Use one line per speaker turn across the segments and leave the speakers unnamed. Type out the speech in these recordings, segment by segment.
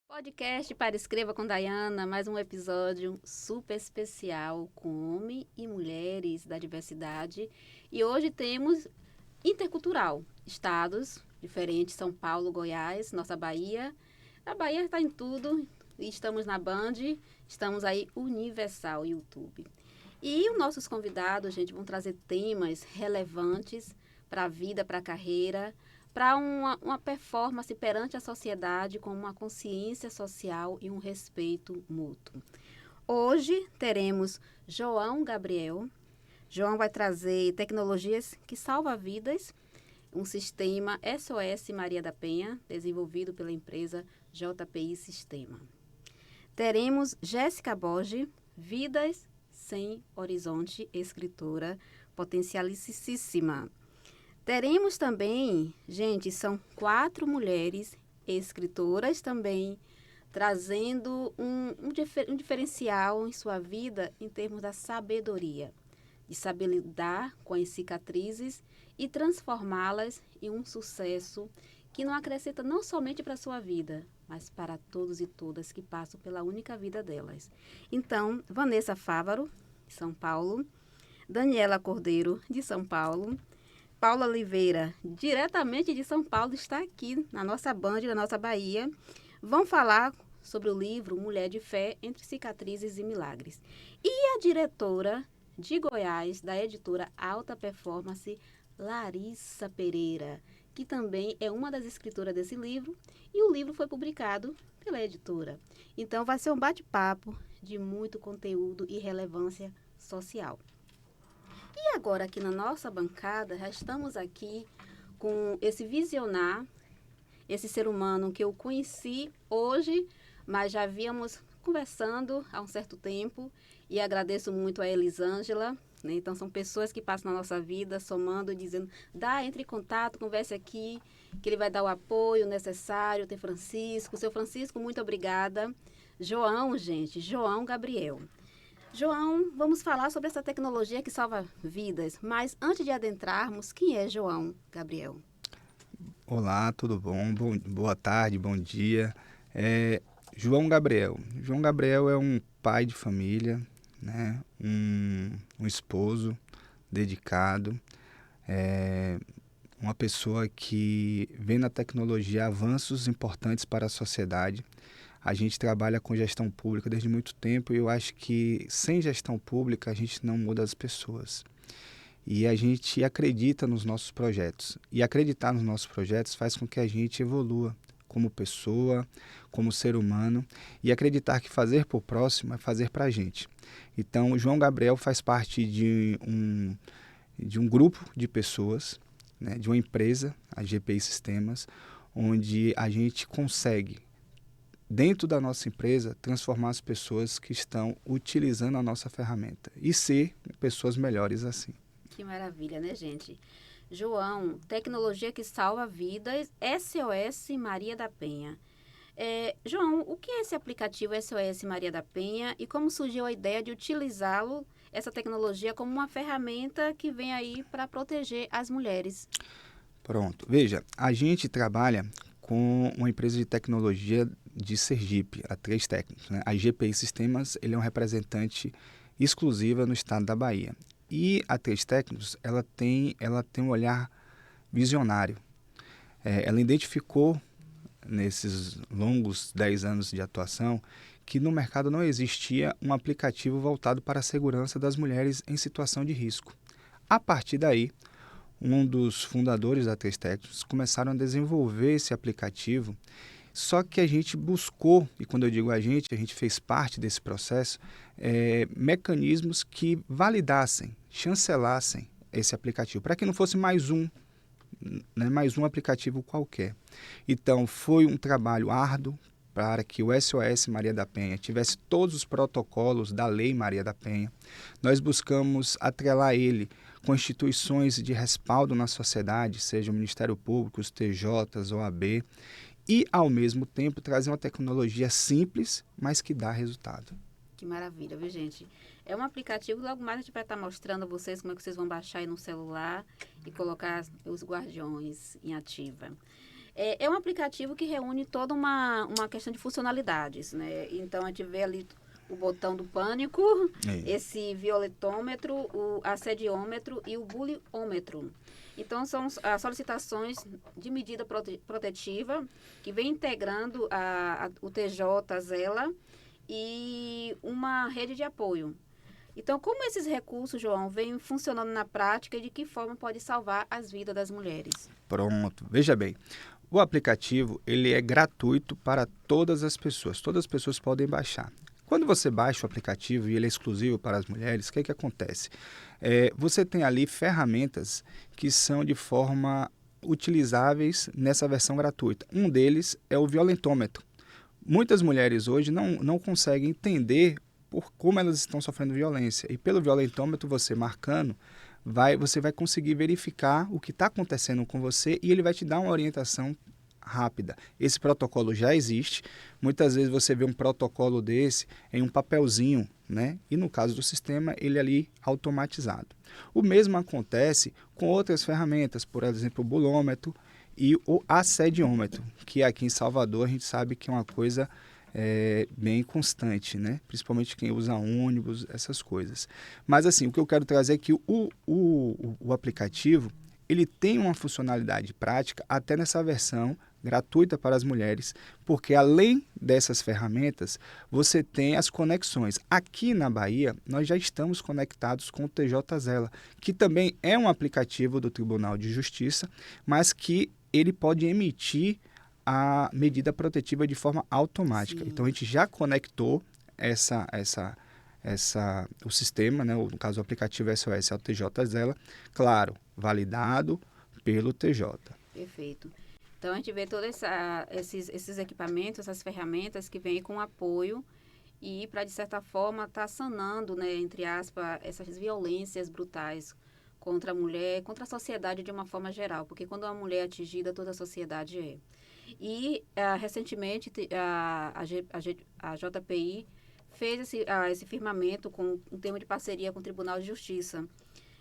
Podcast para Escreva com Dayana, mais um episódio super especial com homens e mulheres da diversidade. E hoje temos intercultural, estados diferentes, São Paulo, Goiás, nossa Bahia. A Bahia está em tudo, e estamos na Band, estamos aí Universal YouTube. E os nossos convidados, gente, vão trazer temas relevantes para a vida, para a carreira, para uma performance perante a sociedade com uma consciência social e um respeito mútuo. Hoje teremos João Gabriel. João vai trazer tecnologias que salvam vidas, um sistema SOS Maria da Penha, desenvolvido pela empresa JPI Sistema. Teremos Jéssica Borges, Vidas Sem Horizonte, escritora potencialicíssima. Teremos também, gente, são 4 mulheres escritoras também, trazendo um diferencial em sua vida em termos da sabedoria, de saber lidar com as cicatrizes e transformá-las em um sucesso que não acrescenta não somente para a sua vida, mas para todos e todas que passam pela única vida delas. Então, Vanessa Fávaro, de São Paulo, Daniela Cordeiro, de São Paulo, Paula Oliveira, diretamente de São Paulo, está aqui na nossa Band, na nossa Bahia. Vão falar sobre o livro Mulher de Fé, Entre Cicatrizes e Milagres. E a diretora de Goiás, da editora Alta Performance, Larissa Pereira, que também é uma das escritoras desse livro, e o livro foi publicado pela editora. Então, vai ser um bate-papo de muito conteúdo e relevância social. E agora, aqui na nossa bancada, já estamos aqui com esse visionário, esse ser humano que eu conheci hoje, mas já havíamos conversando há um certo tempo, e agradeço muito a Elisângela, né? Então, são pessoas que passam na nossa vida, somando e dizendo, entre em contato, converse aqui, que ele vai dar o apoio necessário. Tem Francisco. Seu Francisco, muito obrigada. João, gente, João Gabriel. João, vamos falar sobre essa tecnologia que salva vidas, mas antes de adentrarmos, quem é João Gabriel?
Olá, tudo bom? Boa tarde, bom dia. João Gabriel. João Gabriel é um pai de família, né? Um esposo dedicado, uma pessoa que vê na tecnologia avanços importantes para a sociedade. A gente trabalha com gestão pública desde muito tempo e eu acho que sem gestão pública a gente não muda as pessoas. E a gente acredita nos nossos projetos. E acreditar nos nossos projetos faz com que a gente evolua como pessoa, como ser humano, e acreditar que fazer por próximo é fazer para a gente. Então, o João Gabriel faz parte de um grupo de pessoas, né, de uma empresa, a GPI Sistemas, onde a gente consegue, dentro da nossa empresa, transformar as pessoas que estão utilizando a nossa ferramenta e ser pessoas melhores assim.
Que maravilha, né, gente? João, tecnologia que salva vidas, SOS Maria da Penha. João, o que é esse aplicativo SOS Maria da Penha e como surgiu a ideia de utilizá-lo, essa tecnologia, como uma ferramenta que vem aí para proteger as mulheres?
Pronto. Veja, a gente trabalha com uma empresa de tecnologia de Sergipe, a 3 Técnicos, né? A GPI Sistemas, ele é um representante exclusiva no estado da Bahia. E a 3 Técnicos, ela tem um olhar visionário. Ela identificou, nesses longos 10 anos de atuação, que no mercado não existia um aplicativo voltado para a segurança das mulheres em situação de risco. A partir daí, um dos fundadores da 3 Técnicos começaram a desenvolver esse aplicativo, só que a gente buscou, e quando eu digo a gente fez parte desse processo, mecanismos que validassem, chancelassem esse aplicativo, para que não fosse mais um aplicativo qualquer. Então, foi um trabalho árduo para que o SOS Maria da Penha tivesse todos os protocolos da Lei Maria da Penha. Nós buscamos atrelar ele com instituições de respaldo na sociedade, seja o Ministério Público, os TJs, OAB, e, ao mesmo tempo, trazer uma tecnologia simples, mas que dá resultado.
Que maravilha, viu, gente? É um aplicativo, logo mais a gente vai estar mostrando a vocês como é que vocês vão baixar aí no celular e colocar os guardiões em ativa. É um aplicativo que reúne toda uma questão de funcionalidades, né? Então, a gente vê ali o botão do pânico, esse violetômetro, o assediômetro e o buliômetro. Então, são as solicitações de medida protetiva que vem integrando o TJ Zela e uma rede de apoio. Então, como esses recursos, João, vêm funcionando na prática e de que forma pode salvar as vidas das mulheres?
Pronto, veja bem. O aplicativo ele é gratuito para todas as pessoas podem baixar. Quando você baixa o aplicativo e ele é exclusivo para as mulheres, o que acontece? Você tem ali ferramentas que são de forma utilizáveis nessa versão gratuita. Um deles é o violentômetro. Muitas mulheres hoje não conseguem entender por como elas estão sofrendo violência. E pelo violentômetro, você marcando, você vai conseguir verificar o que está acontecendo com você e ele vai te dar uma orientação rápida. Esse protocolo já existe. Muitas vezes você vê um protocolo desse em um papelzinho, né? E no caso do sistema, ele é ali automatizado. O mesmo acontece com outras ferramentas, por exemplo, o bulômetro e o assediômetro, que aqui em Salvador a gente sabe que é uma coisa bem constante, né? Principalmente quem usa ônibus, essas coisas. Mas assim, o que eu quero trazer é que o aplicativo ele tem uma funcionalidade prática até nessa versão gratuita para as mulheres, porque além dessas ferramentas, você tem as conexões. Aqui na Bahia, nós já estamos conectados com o TJ Zela, que também é um aplicativo do Tribunal de Justiça, mas que ele pode emitir a medida protetiva de forma automática.
Sim.
Então, a gente já conectou o sistema, né, no caso o aplicativo SOS ao TJ Zela, claro, validado pelo TJ.
Perfeito. Então, a gente vê todos esses equipamentos, essas ferramentas que vêm com apoio e para, de certa forma, estar sanando, né, entre aspas, essas violências brutais contra a mulher, contra a sociedade de uma forma geral, porque quando uma mulher é atingida, toda a sociedade é. E, recentemente, a JPI fez esse firmamento com um termo de parceria com o Tribunal de Justiça.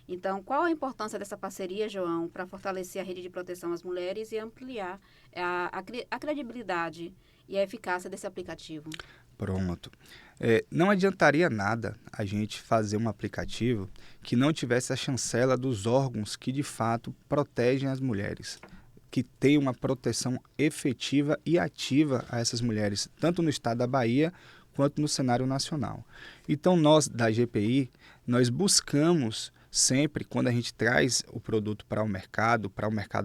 Então, qual a importância dessa parceria, João, para fortalecer a rede de proteção às mulheres e ampliar a credibilidade e a eficácia desse aplicativo?
Pronto. Não adiantaria nada a gente fazer um aplicativo que não tivesse a chancela dos órgãos que, de fato, protegem as mulheres, que tem uma proteção efetiva e ativa a essas mulheres, tanto no estado da Bahia quanto no cenário nacional. Então, nós, da GPI, nós buscamos sempre, quando a gente traz o produto para o mercado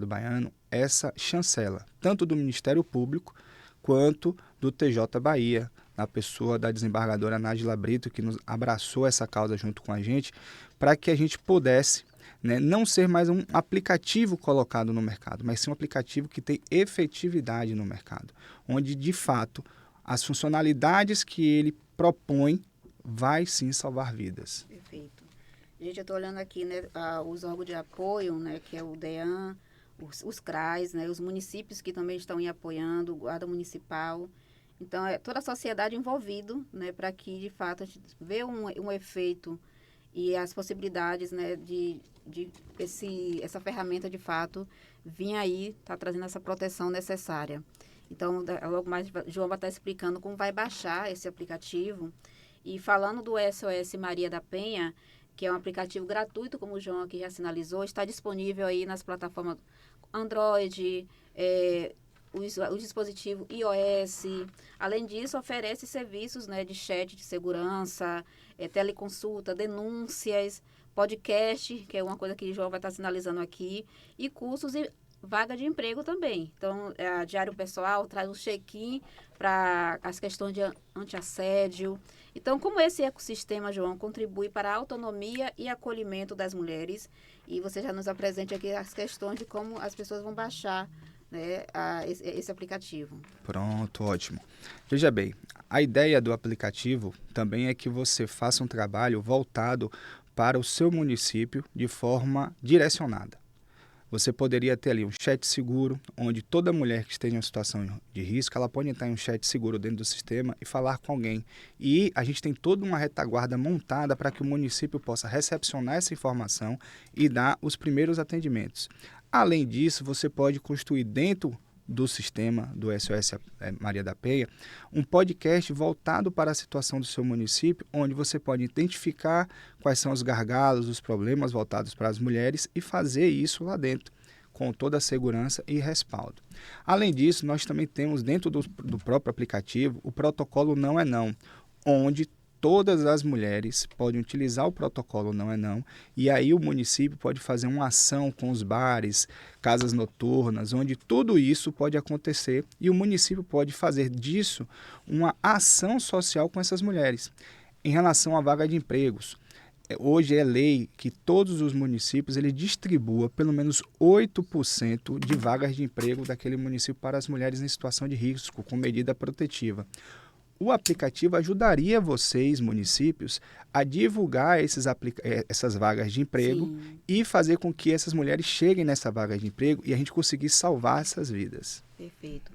baiano, essa chancela, tanto do Ministério Público quanto do TJ Bahia, na pessoa da desembargadora Nájila Brito, que nos abraçou essa causa junto com a gente, para que a gente pudesse, né, não ser mais um aplicativo colocado no mercado, mas sim um aplicativo que tem efetividade no mercado, onde, de fato, as funcionalidades que ele propõe vai sim salvar vidas.
Perfeito. Gente, eu estou olhando aqui, né, os órgãos de apoio, né, que é o DEAN, os CRAs, né, os municípios que também estão apoiando, o Guarda Municipal. Então, é toda a sociedade envolvida, né, para que, de fato, a gente vê um efeito e as possibilidades, né, de essa ferramenta, de fato, vir aí, tá trazendo essa proteção necessária. Então, logo mais, João vai estar explicando como vai baixar esse aplicativo. E falando do SOS Maria da Penha, que é um aplicativo gratuito, como o João aqui já sinalizou, está disponível aí nas plataformas Android, o dispositivo iOS. Além disso, oferece serviços, né, de chat de segurança, teleconsulta, denúncias, podcast, que é uma coisa que o João vai estar sinalizando aqui, e cursos e vaga de emprego também. Então, a Diário Pessoal traz um check-in para as questões de antiassédio. Então, como esse ecossistema, João, contribui para a autonomia e acolhimento das mulheres? E você já nos apresente aqui as questões de como as pessoas vão baixar, né, esse aplicativo.
Pronto, ótimo. Veja bem, a ideia do aplicativo também é que você faça um trabalho voltado para o seu município de forma direcionada. Você poderia ter ali um chat seguro, onde toda mulher que esteja em uma situação de risco, ela pode entrar em um chat seguro dentro do sistema e falar com alguém. E a gente tem toda uma retaguarda montada para que o município possa recepcionar essa informação e dar os primeiros atendimentos. Além disso, você pode construir dentro do sistema do SOS Maria da Penha, um podcast voltado para a situação do seu município, onde você pode identificar quais são os gargalos, os problemas voltados para as mulheres e fazer isso lá dentro, com toda a segurança e respaldo. Além disso, nós também temos dentro do próprio aplicativo o protocolo Não é Não, onde todas as mulheres podem utilizar o protocolo Não é Não, e aí o município pode fazer uma ação com os bares, casas noturnas, onde tudo isso pode acontecer e o município pode fazer disso uma ação social com essas mulheres. Em relação à vaga de empregos, hoje é lei que todos os municípios ele distribua pelo menos 8% de vagas de emprego daquele município para as mulheres em situação de risco, com medida protetiva. O aplicativo ajudaria vocês, municípios, a divulgar essas vagas de emprego. Sim. E fazer com que essas mulheres cheguem nessa vaga de emprego e a gente conseguir salvar essas vidas.
Perfeito.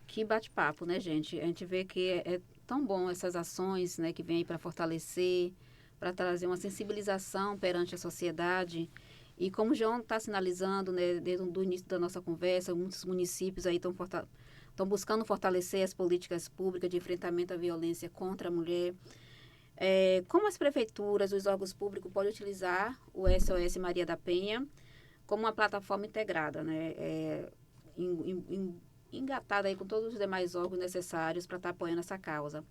Que bate-papo, né, gente? A gente vê que é tão bom essas ações, né, que vêm aí para fortalecer, para trazer uma sensibilização perante a sociedade. E como o João está sinalizando, né, desde o início da nossa conversa, muitos municípios aí estão buscando fortalecer as políticas públicas de enfrentamento à violência contra a mulher. Como as prefeituras, os órgãos públicos podem utilizar o SOS Maria da Penha como uma plataforma integrada, né? Engatada aí com todos os demais órgãos necessários para estar apoiando essa causa,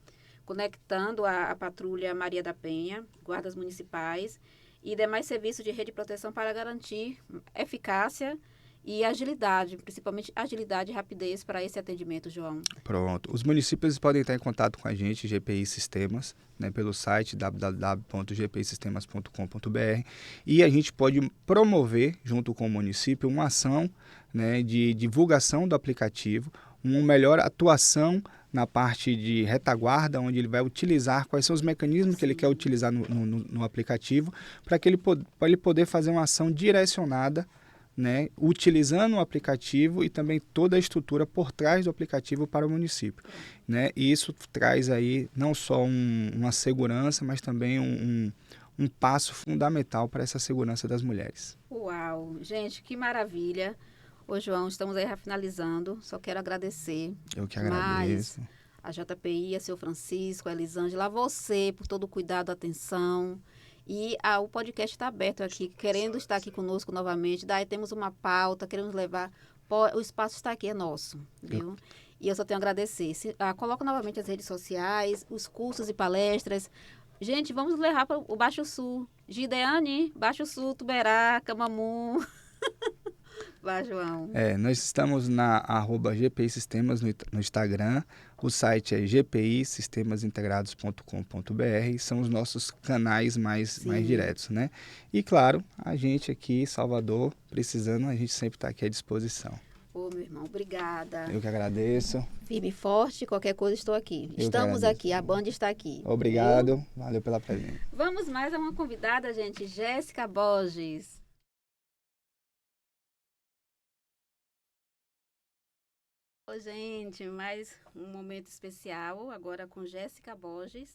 conectando a Patrulha Maria da Penha, guardas municipais e demais serviços de rede de proteção para garantir eficácia e agilidade, principalmente agilidade e rapidez para esse atendimento, João.
Pronto. Os municípios podem estar em contato com a gente, GPI Sistemas, né, pelo site www.gpisystemas.com.br, e a gente pode promover, junto com o município, uma ação, né, de divulgação do aplicativo, uma melhor atuação na parte de retaguarda, onde ele vai utilizar quais são os mecanismos que ele quer utilizar no aplicativo, para ele poder fazer uma ação direcionada, né, utilizando o aplicativo e também toda a estrutura por trás do aplicativo para o município, né? E isso traz aí não só uma segurança, mas também um passo fundamental para essa segurança das mulheres.
Uau! Gente, que maravilha! Ô, João, estamos aí finalizando. Só quero agradecer.
Eu que agradeço.
A JPI, a seu Francisco, a Elisângela, a você por todo o cuidado, atenção. E o podcast está aberto aqui, querendo estar aqui conosco novamente. Daí temos uma pauta, queremos levar. O espaço está aqui, é nosso, viu? E eu só tenho a agradecer. Coloco novamente as redes sociais, os cursos e palestras. Gente, vamos levar para o Baixo Sul. Gideane, Baixo Sul, Tuberá, Camamu. Vai, João.
Nós estamos na @GPI Sistemas no Instagram. O site é gpisistemasintegrados.com.br. São os nossos canais mais diretos, né? E, claro, a gente aqui, Salvador, precisando, a gente sempre está aqui à disposição.
Ô, meu irmão, obrigada.
Eu que agradeço.
Firme e forte, qualquer coisa estou aqui. Estamos aqui, a Band está aqui.
Obrigado, viu? Valeu pela presença.
Vamos mais a uma convidada, gente, Jéssica Borges. Oi, gente, mais um momento especial agora com Jéssica Borges.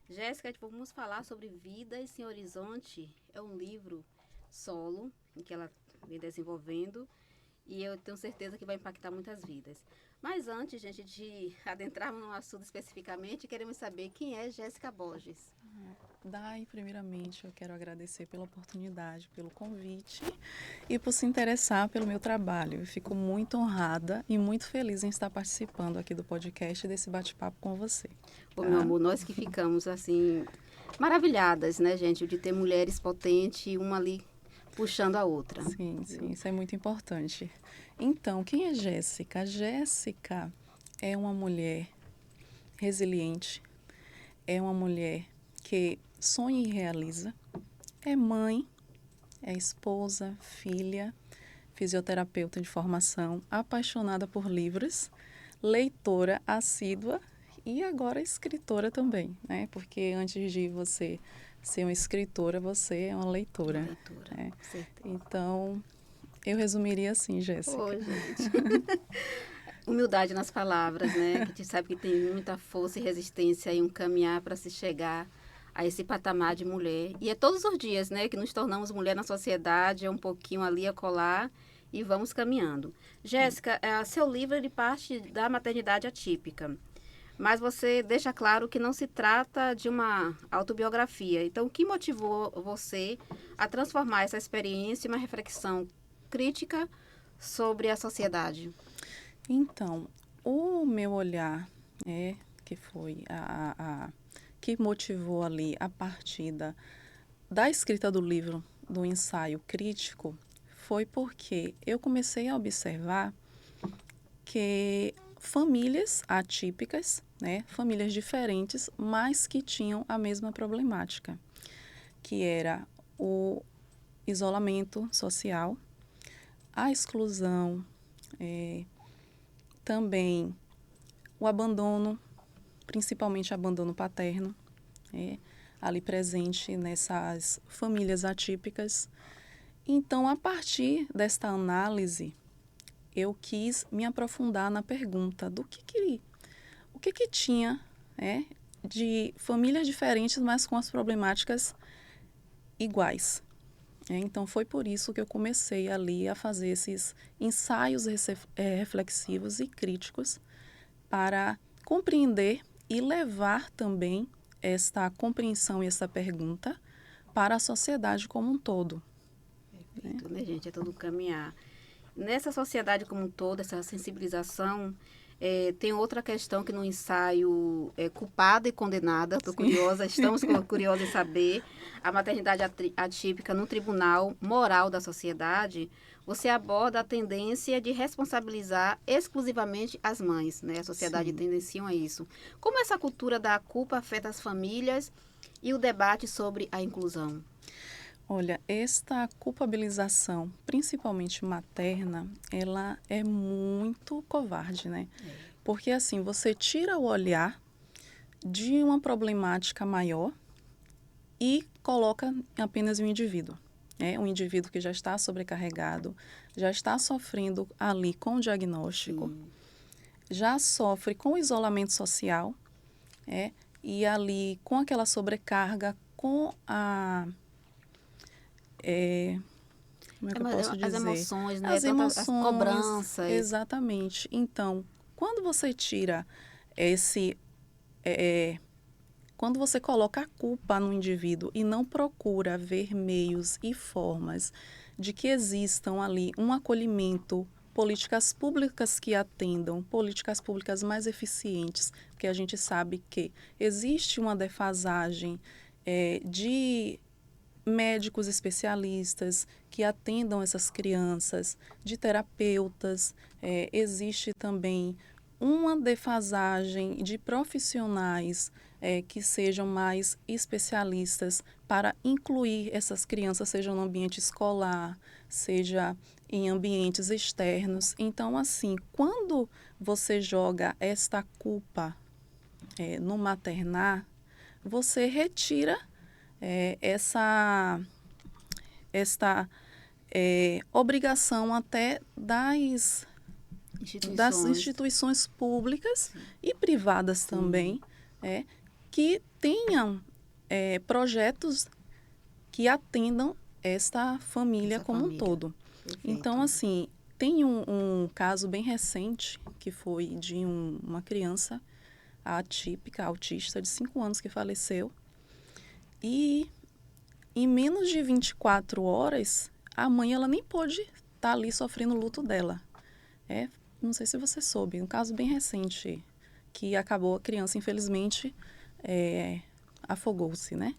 Jéssica, vamos falar sobre Vidas Sem Horizonte. É um livro solo em que ela vem desenvolvendo e eu tenho certeza que vai impactar muitas vidas. Mas antes, gente, de adentrarmos no assunto especificamente, queremos saber quem é Jéssica Borges.
Dai, primeiramente, eu quero agradecer pela oportunidade, pelo convite e por se interessar pelo meu trabalho. Eu fico muito honrada e muito feliz em estar participando aqui do podcast e desse bate-papo com você.
Ô, meu amor, nós que ficamos, assim, maravilhadas, né, gente, de ter mulheres potentes, uma ali puxando a outra.
Sim, isso é muito importante. Então, quem é Jéssica? A Jéssica é uma mulher resiliente, é uma mulher que sonha e realiza, é mãe, é esposa, filha, fisioterapeuta de formação, apaixonada por livros, leitora assídua e agora escritora também, né? Porque antes de você ser uma escritora, você é uma leitora. Né? Então, eu resumiria assim, Jéssica.
Ô, gente. Humildade nas palavras, né? Que a gente sabe que tem muita força e resistência em um caminhar para se chegar a esse patamar de mulher. E é todos os dias, né, que nos tornamos mulher na sociedade, é um pouquinho ali a colar, e vamos caminhando. Jéssica, seu livro ele parte da maternidade atípica, mas você deixa claro que não se trata de uma autobiografia. Então, o que motivou você a transformar essa experiência em uma reflexão crítica sobre a sociedade?
Então, o meu olhar, que foi que motivou ali a partida da escrita do livro, do ensaio crítico, foi porque eu comecei a observar que famílias atípicas, famílias diferentes, mas que tinham a mesma problemática, que era o isolamento social, a exclusão, também o abandono, principalmente abandono paterno, ali presente nessas famílias atípicas. Então, a partir desta análise, eu quis me aprofundar na pergunta do o que tinha de famílias diferentes, mas com as problemáticas iguais. Então, foi por isso que eu comecei ali a fazer esses ensaios reflexivos e críticos para compreender e levar também esta compreensão e essa pergunta para a sociedade como um todo.
Perfeito, né, gente? É tudo caminhar. Nessa sociedade como um todo, essa sensibilização, tem outra questão que no ensaio é culpada e condenada. Estou curiosa, estamos curiosos em saber. A maternidade atípica no tribunal moral da sociedade, você aborda a tendência de responsabilizar exclusivamente as mães, né? A sociedade tendencia a isso. Como essa cultura da culpa afeta as famílias e o debate sobre a inclusão?
Olha, esta culpabilização, principalmente materna, ela é muito covarde, né? Porque assim, você tira o olhar de uma problemática maior e coloca apenas um indivíduo. Um indivíduo que já está sobrecarregado, já está sofrendo ali com o diagnóstico, já sofre com o isolamento social, e ali com aquela sobrecarga, com a... como é que eu posso dizer?
As emoções, né?
As emoções,
as cobranças.
Exatamente. Então, quando você tira quando você coloca a culpa no indivíduo e não procura ver meios e formas de que existam ali um acolhimento, políticas públicas que atendam, políticas públicas mais eficientes, porque a gente sabe que existe uma defasagem de médicos especialistas que atendam essas crianças, de terapeutas, existe também uma defasagem de profissionais que sejam mais especialistas para incluir essas crianças, seja no ambiente escolar, seja em ambientes externos. Então, assim, quando você joga esta culpa no maternar, você retira esta obrigação até das instituições públicas e privadas também, que tenham projetos que atendam esta família como um todo.
Perfeito.
Então, assim, tem um caso bem recente que foi de uma criança atípica, autista, de 5 anos, que faleceu. E em menos de 24 horas, a mãe ela nem pôde estar ali sofrendo o luto dela. Não sei se você soube, um caso bem recente, que acabou a criança, infelizmente, afogou-se, né?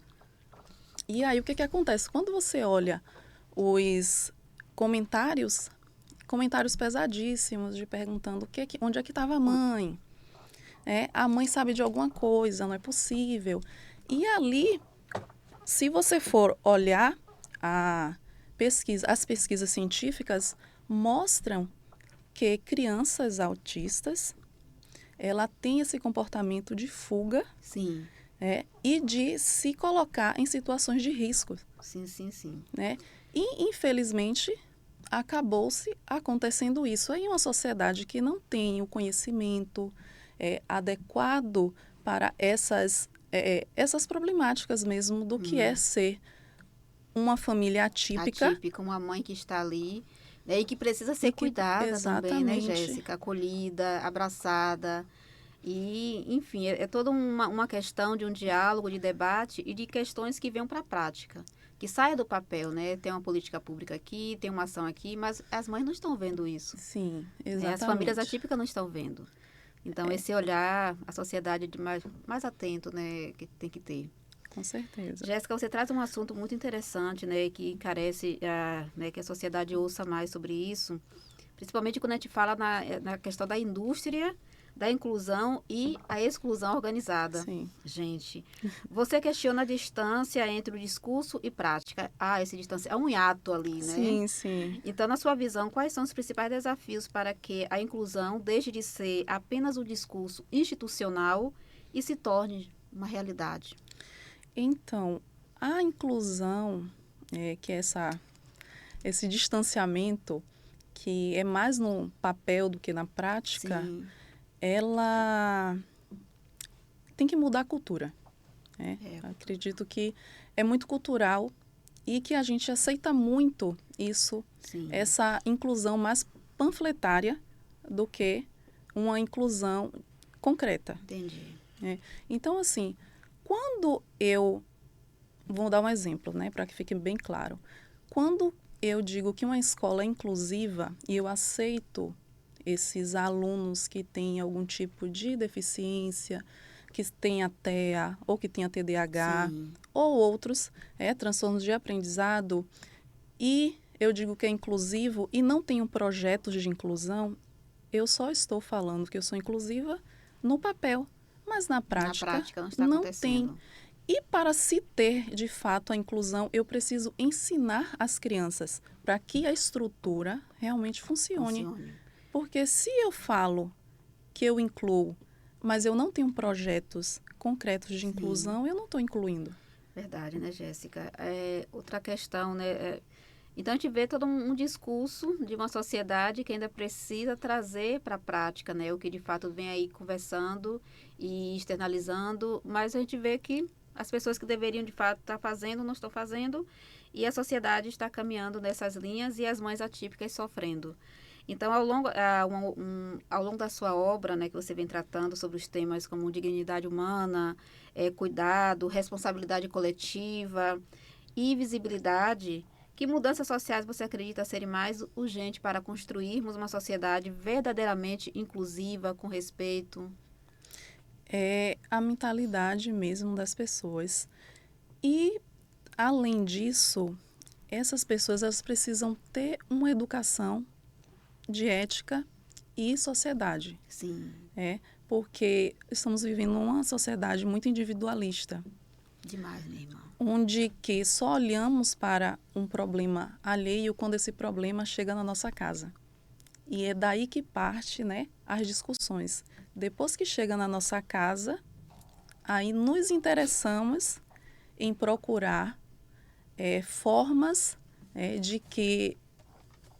E aí, o que acontece? Quando você olha os comentários pesadíssimos, de perguntando onde é que estava a mãe? A mãe sabe de alguma coisa, não é possível. E ali, se você for olhar as pesquisas científicas mostram que crianças autistas, ela tem esse comportamento de fuga.
Sim.
E de se colocar em situações de risco.
Sim.
E, infelizmente, acabou-se acontecendo isso. Aí uma sociedade que não tem o conhecimento adequado para essas problemáticas mesmo do que é ser uma família atípica.
Atípica, uma mãe que está ali E que precisa ser cuidada também, né,
exatamente.
Jéssica? Acolhida, abraçada. E, enfim, é toda uma questão de um diálogo, de debate e de questões que venham para a prática. Que saia do papel, né? Tem uma política pública aqui, tem uma ação aqui, mas as mães não estão vendo isso.
Sim,
Né?
exatamente.
As famílias atípicas não estão vendo. Então, esse olhar, a sociedade de mais atento, né, que tem que ter.
Com certeza.
Jéssica, você traz um assunto muito interessante, né, que encarece né, que a sociedade ouça mais sobre isso, principalmente quando a gente fala na questão da indústria, da inclusão e a exclusão organizada.
Sim.
Gente, você questiona a distância entre o discurso e prática. Essa distância é um hiato ali, né?
Sim, sim.
Então, na sua visão, quais são os principais desafios para que a inclusão deixe de ser apenas um discurso institucional e se torne uma realidade?
Então, a inclusão, que é esse distanciamento, que é mais no papel do que na prática,
Sim.
ela tem que mudar a cultura. Né? Acredito que é muito cultural e que a gente aceita muito isso,
Sim.
essa inclusão mais panfletária do que uma inclusão concreta.
Entendi.
Então, assim, quando vou dar um exemplo, né, para que fique bem claro. Quando eu digo que uma escola é inclusiva e eu aceito esses alunos que têm algum tipo de deficiência, que tenha TEA ou que tenha TDAH,
Sim.
ou outros transtornos de aprendizado, e eu digo que é inclusivo e não tenho projetos de inclusão, eu só estou falando que eu sou inclusiva no papel, mas na prática
não está
não
acontecendo.
tem. E para se ter, de fato, a inclusão, eu preciso ensinar as crianças para que a estrutura realmente funcione. Porque se eu falo que eu incluo, mas eu não tenho projetos concretos de inclusão, eu não estou incluindo.
Verdade, né, Jéssica? Outra questão, né? Então, a gente vê todo um discurso de uma sociedade que ainda precisa trazer para a prática, né? O que, de fato, vem aí conversando e externalizando, mas a gente vê que as pessoas que deveriam, de fato, estar fazendo, não estão fazendo, e a sociedade está caminhando nessas linhas e as mães atípicas sofrendo. Então, ao longo da sua obra, né, que você vem tratando sobre os temas como dignidade humana, cuidado, responsabilidade coletiva e visibilidade, que mudanças sociais você acredita serem mais urgentes para construirmos uma sociedade verdadeiramente inclusiva, com respeito?
É a mentalidade mesmo das pessoas. E, além disso, essas pessoas elas precisam ter uma educação de ética e sociedade.
Sim.
Porque estamos vivendo uma sociedade muito individualista.
Demais, minha irmã.
Onde que só olhamos para um problema alheio quando esse problema chega na nossa casa. E é daí que parte, né, as discussões. Depois que chega na nossa casa, aí nos interessamos em procurar formas de que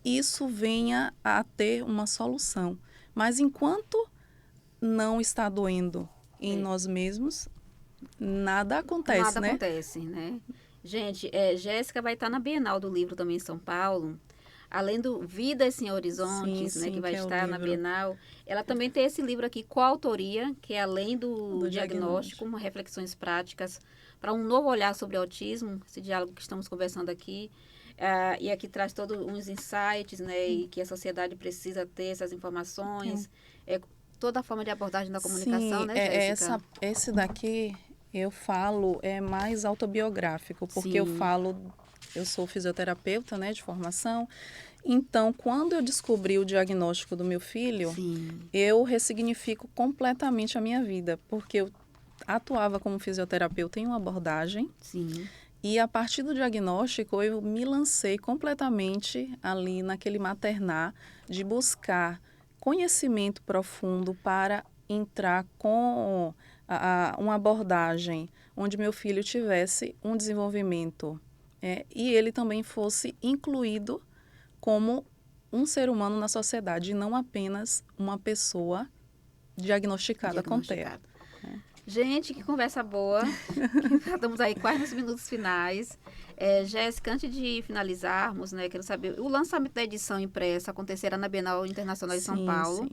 isso venha a ter uma solução. Mas enquanto não está doendo em nós mesmos, nada acontece,
Nada
né?
acontece, né? Gente, Jéssica vai estar na Bienal do Livro também em São Paulo. Além do Vidas Sem Horizontes,
Sim,
né, que vai
que é o
estar na
livro.
Bienal, ela também tem esse livro aqui, coautoria, que é além do diagnóstico, uma reflexões práticas para um novo olhar sobre autismo, esse diálogo que estamos conversando aqui. E aqui traz todos uns insights, né, e que a sociedade precisa ter essas informações. Toda a forma de abordagem da comunicação,
Sim,
né, Jéssica?
esse daqui eu falo é mais autobiográfico, porque
Sim.
eu sou fisioterapeuta, né, de formação. Então, quando eu descobri o diagnóstico do meu filho,
Sim.
eu ressignifico completamente a minha vida, porque eu atuava como fisioterapeuta em uma abordagem.
Sim.
E a partir do diagnóstico, eu me lancei completamente ali naquele maternar de buscar conhecimento profundo para entrar com uma abordagem onde meu filho tivesse um desenvolvimento e ele também fosse incluído como um ser humano na sociedade, e não apenas uma pessoa diagnosticada com TEA.
Gente, que conversa boa. Estamos aí quase nos minutos finais. Jéssica, antes de finalizarmos, né, quero saber, o lançamento da edição impressa acontecerá na Bienal Internacional de São Paulo.
Sim.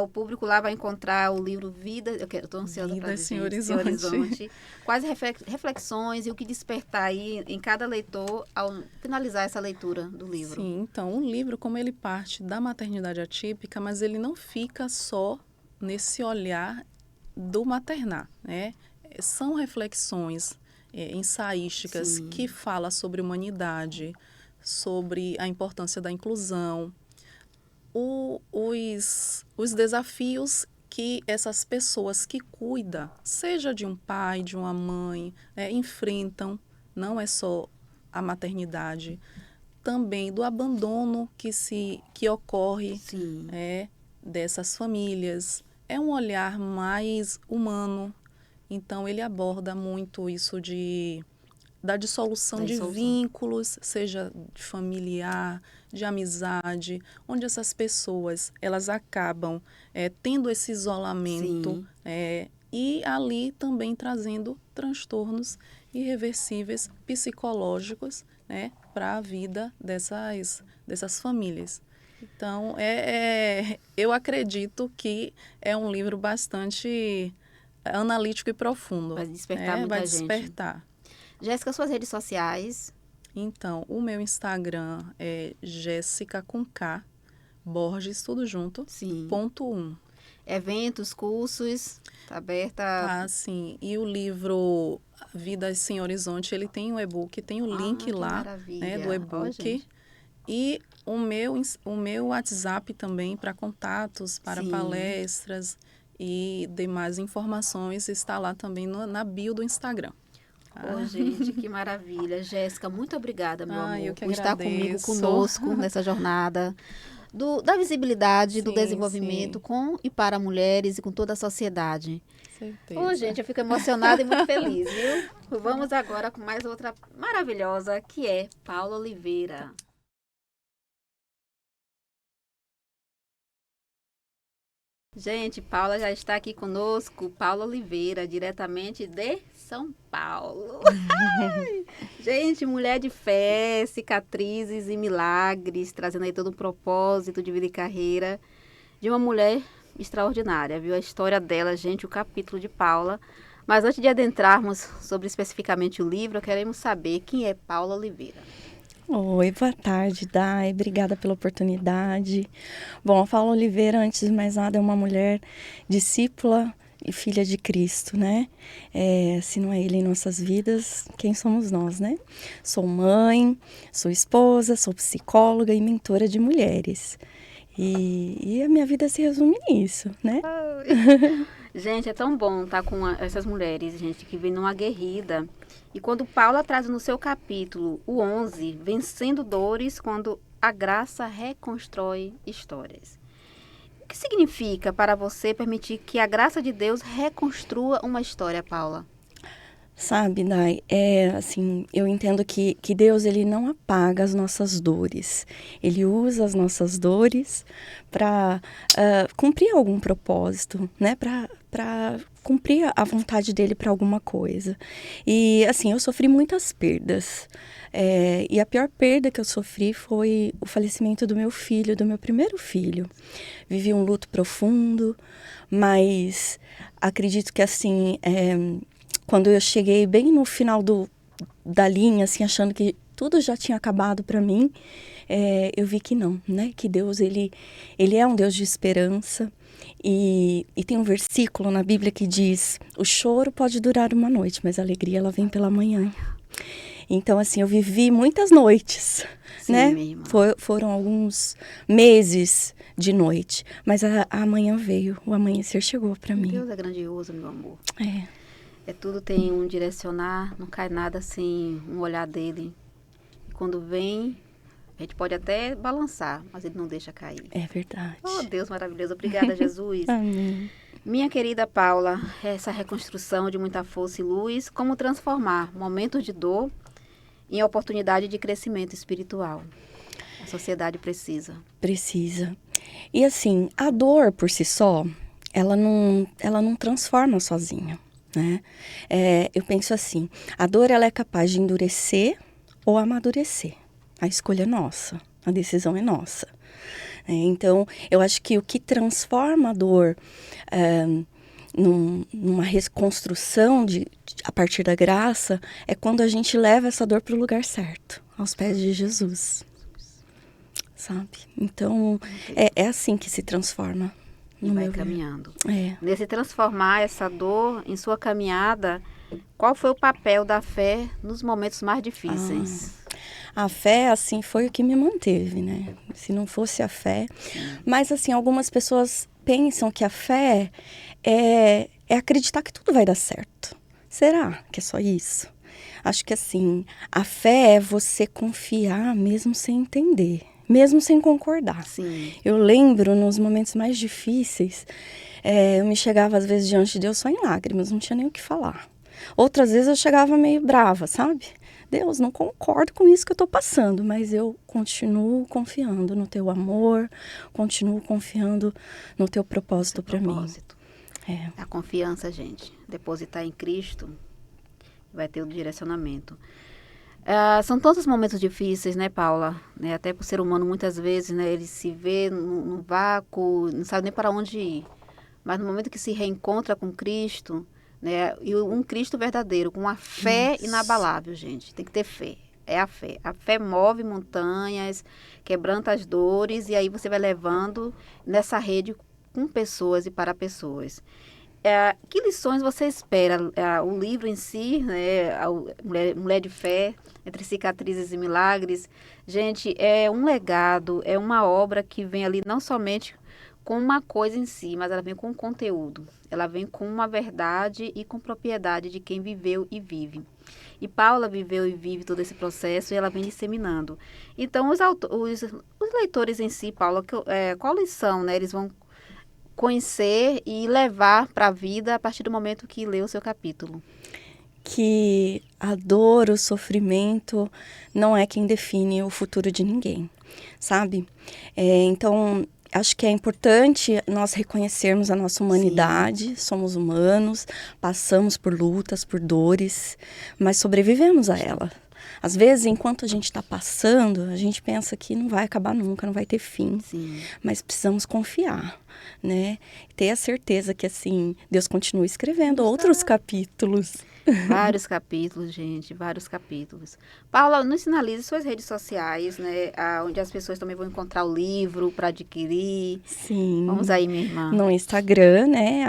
O público lá vai encontrar o livro Vida, estou ansiosa para
Vida
dizer,
Sem Horizonte.
Quais reflexões e o que despertar aí em cada leitor ao finalizar essa leitura do livro?
Sim, então, o livro, como ele parte da maternidade atípica, mas ele não fica só nesse olhar do maternar, né? São reflexões ensaísticas
Sim.
que falam sobre humanidade, sobre a importância da inclusão, os desafios que essas pessoas que cuidam, seja de um pai, de uma mãe, enfrentam, não é só a maternidade, também do abandono que ocorre
Sim.
Dessas famílias. É um olhar mais humano, então ele aborda muito isso da dissolução de vínculos, seja de familiar, de amizade, onde essas pessoas elas acabam tendo esse isolamento e ali também trazendo transtornos irreversíveis psicológicos, né, para a vida dessas famílias. Então, eu acredito que é um livro bastante analítico e profundo.
Vai despertar muita
vai
gente.
despertar.
Jéssica, suas redes sociais?
Então, o meu Instagram é Jéssica com K, Borges, tudo junto,
Sim.
_1.
Eventos, cursos, tá aberta?
Sim. E o livro Vida Sem Horizonte, ele tem o e-book, tem o link lá, né, do e-book. E o meu WhatsApp também para contatos, para palestras e demais informações está lá também na bio do Instagram.
Gente, que maravilha. Jéssica, muito obrigada, meu amor, por estar comigo,
agradeço.
conosco, nessa jornada da visibilidade, do desenvolvimento com e para mulheres e com toda a sociedade.
Certeza.
Gente, eu fico emocionada e muito feliz, viu? Vamos agora com mais outra maravilhosa, que é Paula Oliveira. Gente, Paula já está aqui conosco, Paula Oliveira, diretamente de São Paulo. Gente, mulher de fé, cicatrizes e milagres, trazendo aí todo um propósito de vida e carreira de uma mulher extraordinária, viu? A história dela, gente, o capítulo de Paula. Mas antes de adentrarmos sobre especificamente o livro, queremos saber quem é Paula Oliveira.
Oi, boa tarde, Dai. Obrigada pela oportunidade. Bom, a Paula Oliveira, antes de mais nada, é uma mulher discípula e filha de Cristo, né? Se não é Ele em nossas vidas, quem somos nós, né? Sou mãe, sou esposa, sou psicóloga e mentora de mulheres. E a minha vida se resume nisso, né?
Gente, é tão bom estar com essas mulheres, gente, que vêm numa aguerrida. E quando Paula traz no seu capítulo, o 11, Vencendo Dores, quando a graça reconstrói histórias. O que significa para você permitir que a graça de Deus reconstrua uma história, Paula?
Sabe, Dai, assim, eu entendo que Deus, ele não apaga as nossas dores. Ele usa as nossas dores para cumprir algum propósito, né? Para cumprir a vontade dele para alguma coisa. E, assim, eu sofri muitas perdas. E a pior perda que eu sofri foi o falecimento do meu filho, do meu primeiro filho. Vivi um luto profundo, mas acredito que, assim, quando eu cheguei bem no final da linha, assim, achando que tudo já tinha acabado para mim, eu vi que não, né? Que Deus, ele é um Deus de esperança. E tem um versículo na Bíblia que diz: o choro pode durar uma noite, mas a alegria ela vem pela manhã. Então, assim, eu vivi muitas noites,
Sim,
né?
minha irmã.
Foram alguns meses de noite, mas a manhã veio, o amanhecer chegou para mim.
Deus é grandioso, meu amor.
É.
Tudo tem um direcionar, não cai nada sem um olhar dele. E quando vem, a gente pode até balançar, mas ele não deixa cair.
É verdade.
Oh, Deus maravilhoso. Obrigada, Jesus.
Amém.
Minha querida Paula, essa reconstrução de muita força e luz, como transformar momentos de dor em oportunidade de crescimento espiritual. A sociedade precisa.
Precisa. E assim, a dor por si só, ela não transforma sozinha, né? Eu penso assim, a dor ela é capaz de endurecer ou amadurecer. A escolha é nossa, a decisão é nossa. Então, eu acho que o que transforma a dor numa reconstrução a partir da graça é quando a gente leva essa dor para o lugar certo, aos pés de Jesus, sabe? Então, é assim que se transforma.
E vai caminhando. Nesse transformar essa dor em sua caminhada, qual foi o papel da fé nos momentos mais difíceis?
A fé, assim, foi o que me manteve, né? Se não fosse a fé. Mas, assim, algumas pessoas pensam que a fé é acreditar que tudo vai dar certo. Será que é só isso? Acho que, assim, a fé é você confiar mesmo sem entender, mesmo sem concordar.
Sim.
Eu lembro, nos momentos mais difíceis, eu me chegava, às vezes, diante de Deus só em lágrimas, não tinha nem o que falar. Outras vezes eu chegava meio brava, sabe? Deus, não concordo com isso que eu estou passando, mas eu continuo confiando no teu amor, continuo confiando no teu propósito para mim.
A confiança, gente, depositar em Cristo, vai ter o direcionamento. São tantos momentos difíceis, né, Paula? Até para o ser humano, muitas vezes, né, ele se vê no vácuo, não sabe nem para onde ir. Mas no momento que se reencontra com Cristo, né, e um Cristo verdadeiro, com uma fé inabalável, gente, tem que ter fé. É a fé. A fé move montanhas, quebranta as dores, e aí você vai levando nessa rede com pessoas e para pessoas. Que lições você espera? O livro em si, né, a Mulher de Fé, Entre Cicatrizes e Milagres, gente, é um legado, é uma obra que vem ali não somente com uma coisa em si, mas ela vem com um conteúdo. Ela vem com uma verdade e com propriedade de quem viveu e vive. E Paula viveu e vive todo esse processo e ela vem disseminando. Então, os leitores em si, Paula, qual lição, né, eles vão conhecer e levar para a vida a partir do momento que lê o seu capítulo?
Que a dor, o sofrimento não é quem define o futuro de ninguém, sabe? Então, acho que é importante nós reconhecermos a nossa humanidade. Sim. Somos humanos, passamos por lutas, por dores, mas sobrevivemos a ela. Às vezes, enquanto a gente está passando, a gente pensa que não vai acabar nunca, não vai ter fim.
Sim.
Mas precisamos confiar, né? Ter a certeza que, assim, Deus continua escrevendo outros capítulos.
Vários capítulos, gente, vários capítulos. Paula, nos sinalize suas redes sociais, né? Onde as pessoas também vão encontrar o livro para adquirir.
Sim.
Vamos aí, minha irmã.
No Instagram, né?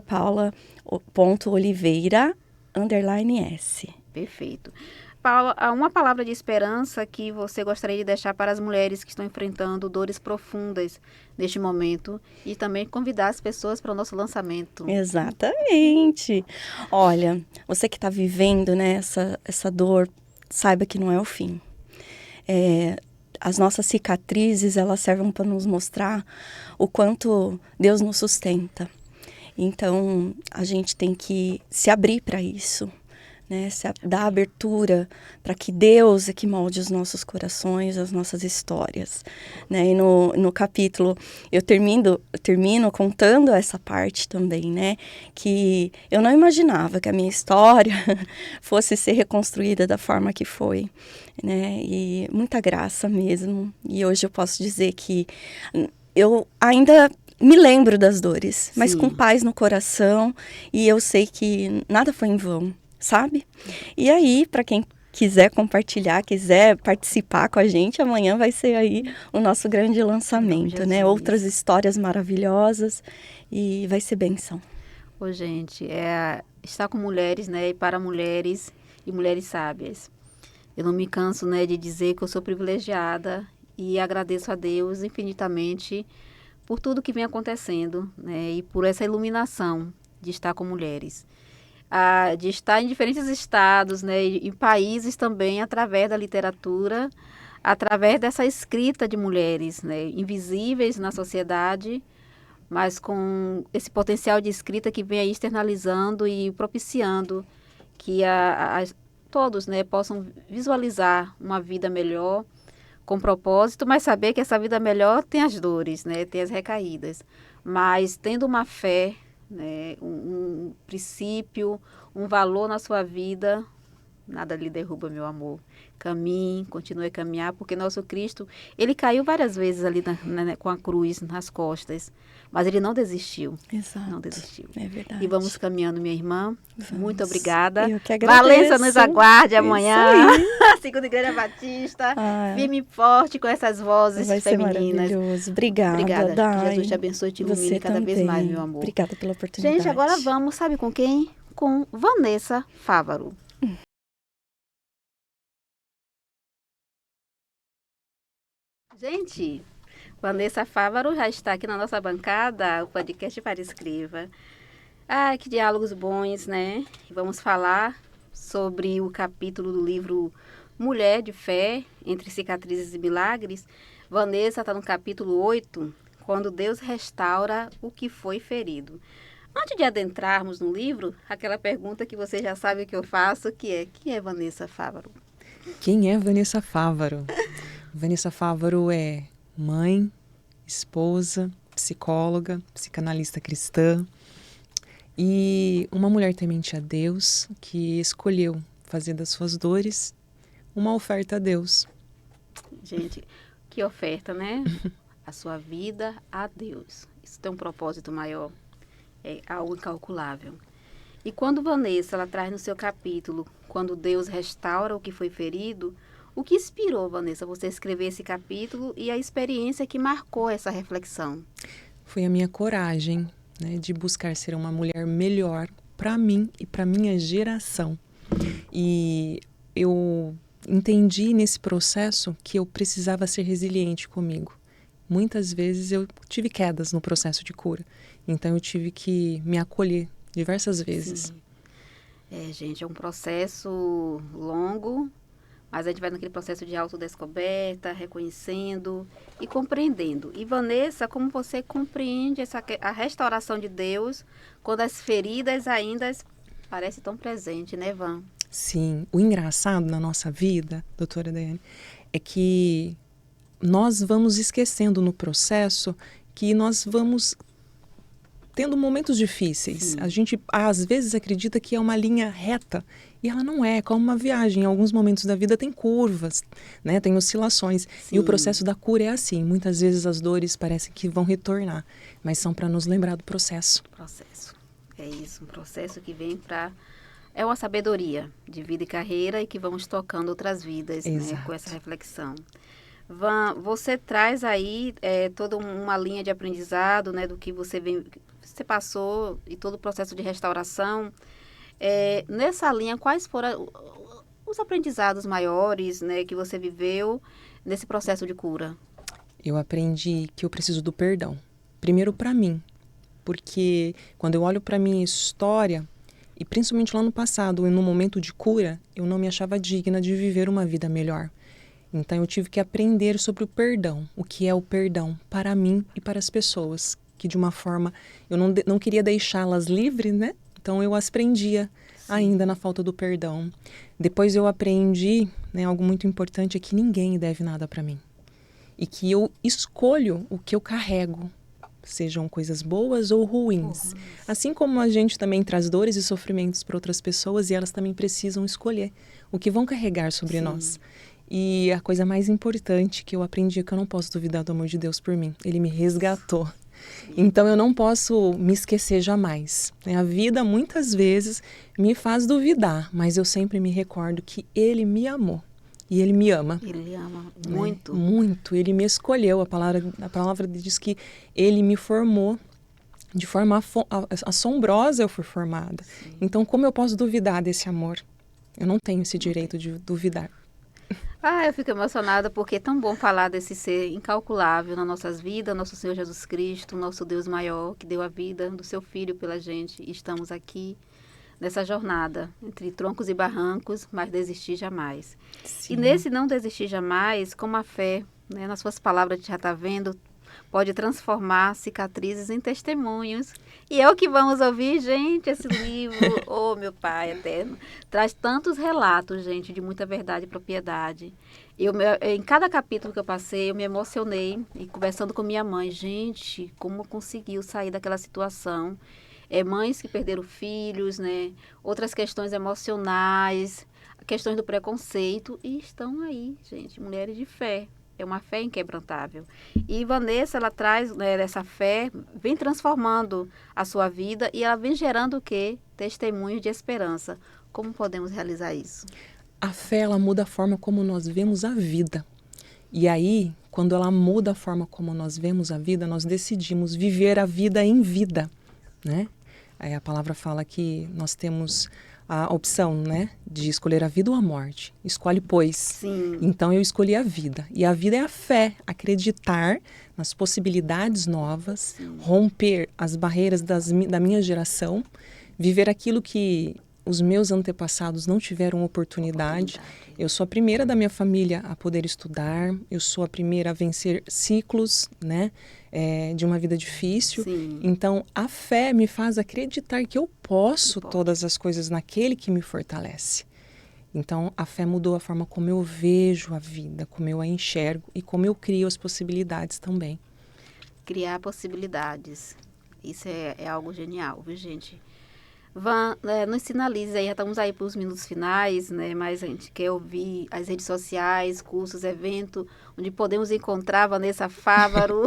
@paula.oliveira_s.
Perfeito. Paula, uma palavra de esperança que você gostaria de deixar para as mulheres que estão enfrentando dores profundas neste momento e também convidar as pessoas para o nosso lançamento.
Exatamente. Olha, você que está vivendo, né, essa dor, saiba que não é o fim. As nossas cicatrizes, elas servem para nos mostrar o quanto Deus nos sustenta. Então, a gente tem que se abrir para isso. Né, dar abertura para que Deus é que molde os nossos corações, as nossas histórias. Né? E no capítulo, eu termino contando essa parte também, né? Que eu não imaginava que a minha história fosse ser reconstruída da forma que foi. Né? E muita graça mesmo. E hoje eu posso dizer que eu ainda me lembro das dores, mas
Sim.
com paz no coração, e eu sei que nada foi em vão. Sabe? E aí, para quem quiser compartilhar, quiser participar com a gente, amanhã vai ser aí o nosso grande lançamento, né? Outras histórias maravilhosas e vai ser bênção.
Gente, estar com mulheres, né? E para mulheres e mulheres sábias. Eu não me canso, né, de dizer que eu sou privilegiada e agradeço a Deus infinitamente por tudo que vem acontecendo, né? E por essa iluminação de estar com mulheres. De estar em diferentes estados, né, e países também, através da literatura, através dessa escrita de mulheres, né, invisíveis na sociedade, mas com esse potencial de escrita que vem aí externalizando e propiciando que todos, né, possam visualizar uma vida melhor, com propósito, mas saber que essa vida melhor tem as dores, né, tem as recaídas, mas tendo uma fé né, um princípio, um valor na sua vida, nada lhe derruba, meu amor. Caminhe, continue a caminhar, porque nosso Cristo, ele caiu várias vezes ali com a cruz nas costas, mas ele não desistiu.
Exato.
Não desistiu.
É verdade.
E vamos caminhando, minha irmã.
Vamos.
Muito obrigada.
Eu que agradeço.
Valença nos aguarde amanhã. Segunda Igreja Batista.
Ah,
firme e forte com essas vozes
vai ser
femininas.
maravilhoso. Obrigada,
Obrigada.
Dai.
Jesus te abençoe e te ilumine
Você
cada vez
também.
mais, meu amor.
Obrigada pela oportunidade.
Gente, agora vamos, sabe com quem? Com Vanessa Fávaro. Gente, Vanessa Fávaro já está aqui na nossa bancada, o podcast para Escreva. Ah, que diálogos bons, né? Vamos falar sobre o capítulo do livro Mulher de Fé, Entre Cicatrizes e Milagres. Vanessa está no capítulo 8, quando Deus restaura o que foi ferido. Antes de adentrarmos no livro, aquela pergunta que você já sabe que eu faço, que é: quem é Vanessa Fávaro?
Quem é Vanessa Fávaro? Vanessa Fávaro é mãe, esposa, psicóloga, psicanalista cristã e uma mulher temente a Deus que escolheu fazer das suas dores uma oferta a Deus.
Gente, que oferta, né? A sua vida a Deus. Isso tem um propósito maior. É algo incalculável. E quando Vanessa, ela traz no seu capítulo, quando Deus restaura o que foi ferido, o que inspirou, Vanessa, você escrever esse capítulo e a experiência que marcou essa reflexão?
Foi a minha coragem, né, de buscar ser uma mulher melhor para mim e para minha geração. E eu entendi nesse processo que eu precisava ser resiliente comigo. Muitas vezes eu tive quedas no processo de cura, então eu tive que me acolher diversas vezes.
Sim. Gente, é um processo longo, mas a gente vai naquele processo de autodescoberta, reconhecendo e compreendendo. E Vanessa, como você compreende a restauração de Deus quando as feridas ainda parecem tão presentes, né, Van?
Sim, o engraçado na nossa vida, doutora Daiane, é que nós vamos esquecendo no processo que nós vamos tendo momentos difíceis.
Sim.
A gente, às vezes, acredita que é uma linha reta, e ela não é, como uma viagem. Em alguns momentos da vida tem curvas, né? Tem oscilações.
Sim.
E o processo da cura é assim. Muitas vezes as dores parecem que vão retornar, mas são para nos lembrar do processo.
Processo. É isso, um processo que vem para... É uma sabedoria de vida e carreira e que vamos tocando outras vidas, né, com essa reflexão. Van, você traz aí toda uma linha de aprendizado, né, do que você passou e todo o processo de restauração. Nessa linha, quais foram os aprendizados maiores, né, que você viveu nesse processo de cura?
Eu aprendi que eu preciso do perdão. Primeiro para mim, porque quando eu olho para minha história, e principalmente lá no passado, no momento de cura, eu não me achava digna de viver uma vida melhor. Então eu tive que aprender sobre o perdão, o que é o perdão para mim e para as pessoas, que de uma forma eu não queria deixá-las livres, né? Então eu as prendia ainda na falta do perdão. Depois eu aprendi, né, algo muito importante, é que ninguém deve nada para mim. E que eu escolho o que eu carrego, sejam coisas boas ou ruins. Assim como a gente também traz dores e sofrimentos para outras pessoas e elas também precisam escolher o que vão carregar sobre nós. E a coisa mais importante que eu aprendi é que eu não posso duvidar do amor de Deus por mim. Ele me resgatou. Então eu não posso me esquecer jamais. A vida muitas vezes me faz duvidar, mas eu sempre me recordo que Ele me amou. E Ele me ama.
Ele ama muito.
Muito. Ele me escolheu. A palavra diz que Ele me formou. De forma assombrosa eu fui formada. Sim. Então, como eu posso duvidar desse amor? Eu não tenho esse direito de duvidar.
Eu fico emocionada porque é tão bom falar desse ser incalculável nas nossas vidas, nosso Senhor Jesus Cristo, nosso Deus maior, que deu a vida do seu Filho pela gente. E estamos aqui nessa jornada, entre troncos e barrancos, mas desistir jamais. Sim. E nesse não desistir jamais, como a fé, né, nas suas palavras a gente já está vendo, pode transformar cicatrizes em testemunhos. E é o que vamos ouvir, gente, esse livro, meu Pai eterno, traz tantos relatos, gente, de muita verdade e propriedade. Em cada capítulo que eu passei, eu me emocionei, e conversando com minha mãe, gente, como conseguiu sair daquela situação. mães que perderam filhos, né? Outras questões emocionais, questões do preconceito, e estão aí, gente, mulheres de fé. É uma fé inquebrantável. E Vanessa, ela traz, né, essa fé, vem transformando a sua vida e ela vem gerando o quê? Testemunhos de esperança. Como podemos realizar isso?
A fé, ela muda a forma como nós vemos a vida. E aí, quando ela muda a forma como nós vemos a vida, nós decidimos viver a vida em vida, né? Aí a palavra fala que nós temos a opção, né, de escolher a vida ou a morte. Escolhe, pois.
Sim.
Então eu escolhi a vida. E a vida é a fé, acreditar nas possibilidades novas,
Sim.
romper as barreiras da minha geração, viver aquilo que os meus antepassados não tiveram oportunidade. Eu sou a primeira da minha família a poder estudar, eu sou a primeira a vencer ciclos, né, de uma vida difícil.
Sim.
Então, a fé me faz acreditar que eu posso todas as coisas naquele que me fortalece. Então, a fé mudou a forma como eu vejo a vida, como eu a enxergo e como eu crio as possibilidades também.
Criar possibilidades. Isso é algo genial, viu, gente? Van, nos sinalize aí, já estamos aí para os minutos finais, né? Mas a gente quer ouvir as redes sociais, cursos, eventos, onde podemos encontrar a Vanessa Fávaro.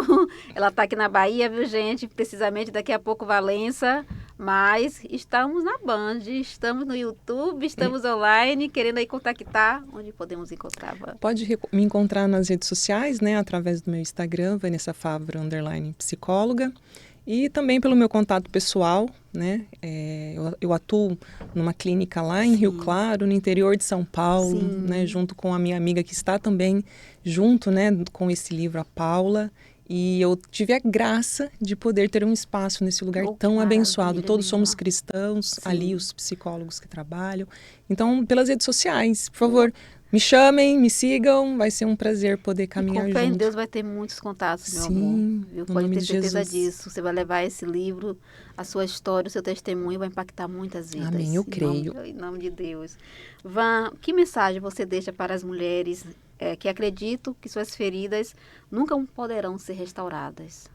Ela está aqui na Bahia, viu, gente? Precisamente daqui a pouco Valença. Mas estamos na Band, estamos no YouTube, estamos online, querendo aí contactar. Onde podemos encontrar, Van?
Pode me encontrar nas redes sociais, né? Através do meu Instagram, Vanessa Fávaro, _psicóloga. E também pelo meu contato pessoal, né? Eu atuo numa clínica lá em Rio Claro, no interior de São Paulo, né? Junto com a minha amiga que está também junto, né? Com esse livro, a Paula. E eu tive a graça de poder ter um espaço nesse lugar tão abençoado. Todos somos cristãos, ali os psicólogos que trabalham. Então, pelas redes sociais, por favor, me chamem, me sigam, vai ser um prazer poder caminhar junto.
Com fé em Deus vai ter muitos contatos, meu amor. Viu? Pode ter certeza disso. Você vai levar esse livro, a sua história, o seu testemunho vai impactar muitas vidas.
Amém, eu creio.
Em nome de Deus. Van, que mensagem você deixa para as mulheres que acreditam que suas feridas nunca poderão ser restauradas?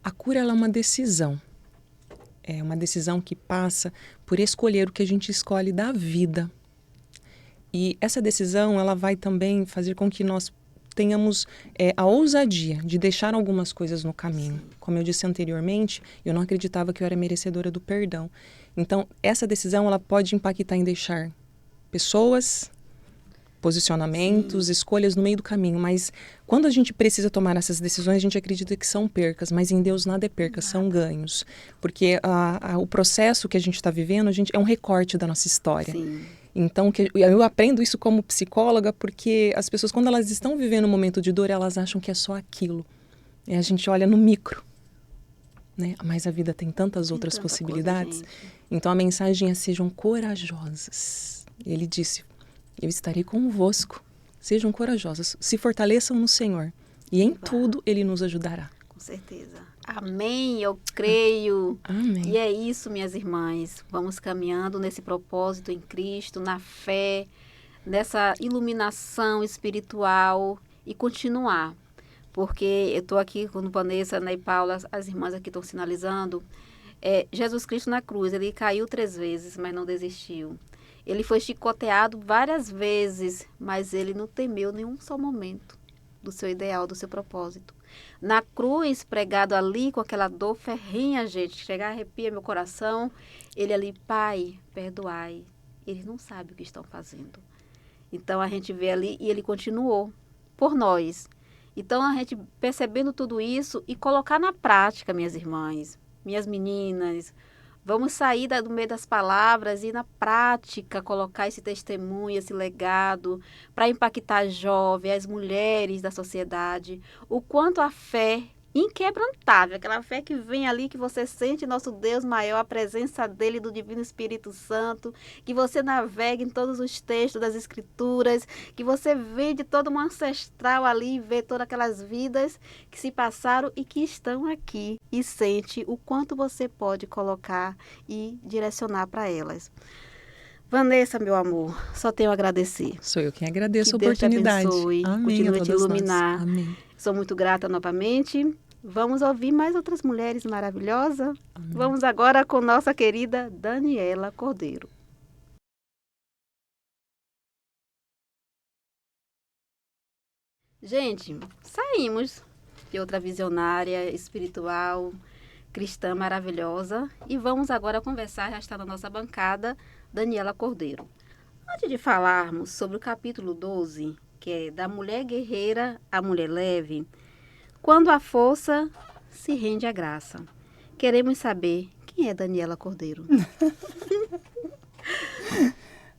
A cura ela é uma decisão. É uma decisão que passa por escolher o que a gente escolhe da vida. E essa decisão, ela vai também fazer com que nós tenhamos a ousadia de deixar algumas coisas no caminho. Como eu disse anteriormente, eu não acreditava que eu era merecedora do perdão. Então, essa decisão, ela pode impactar em deixar pessoas, posicionamentos, escolhas no meio do caminho. Mas quando a gente precisa tomar essas decisões, a gente acredita que são percas. Mas em Deus nada é perca, são ganhos. Porque o processo que a gente está vivendo, é um recorte da nossa história.
Sim.
Então, eu aprendo isso como psicóloga porque as pessoas, quando elas estão vivendo um momento de dor, elas acham que é só aquilo. E a gente olha no micro, né? Mas a vida tem tantas outras possibilidades. Então, a mensagem é: sejam corajosas. Ele disse: eu estarei convosco. Sejam corajosas. Se fortaleçam no Senhor. E em tudo Ele nos ajudará.
Com certeza. Amém, eu creio.
Amém.
E é isso, minhas irmãs. Vamos caminhando nesse propósito em Cristo, na fé, nessa iluminação espiritual e continuar. Porque eu estou aqui com Vanessa, Ana e Paula, as irmãs aqui estão sinalizando. Jesus Cristo na cruz, ele caiu 3 vezes, mas não desistiu. Ele foi chicoteado várias vezes, mas ele não temeu nenhum só momento do seu ideal, do seu propósito. Na cruz, pregado ali com aquela dor ferrenha, gente, chegar arrepia meu coração, ele ali: Pai, perdoai, eles não sabem o que estão fazendo. Então a gente vê ali e ele continuou por nós. Então a gente percebendo tudo isso e colocar na prática, minhas irmãs, minhas meninas, vamos sair do meio das palavras e na prática colocar esse testemunho, esse legado para impactar as jovens, as mulheres da sociedade. O quanto a fé inquebrantável, aquela fé que vem ali, que você sente nosso Deus maior, a presença dele, do Divino Espírito Santo, que você navega em todos os textos das Escrituras, que você vê de todo um ancestral ali, vê todas aquelas vidas que se passaram e que estão aqui, e sente o quanto você pode colocar e direcionar para elas. Vanessa, meu amor, só tenho a agradecer.
Sou eu quem agradeço a
Deus
oportunidade.
Te abençoe,
Amém.
continue a te iluminar.
Amém.
Sou muito grata novamente Vamos ouvir mais outras mulheres maravilhosas? Vamos agora com nossa querida Daniela Cordeiro. Gente, saímos de outra visionária espiritual, cristã maravilhosa, e vamos agora conversar, já está na nossa bancada, Daniela Cordeiro. Antes de falarmos sobre o capítulo 12, que é da mulher guerreira à mulher leve, quando a força se rende à graça, queremos saber quem é Daniela Cordeiro.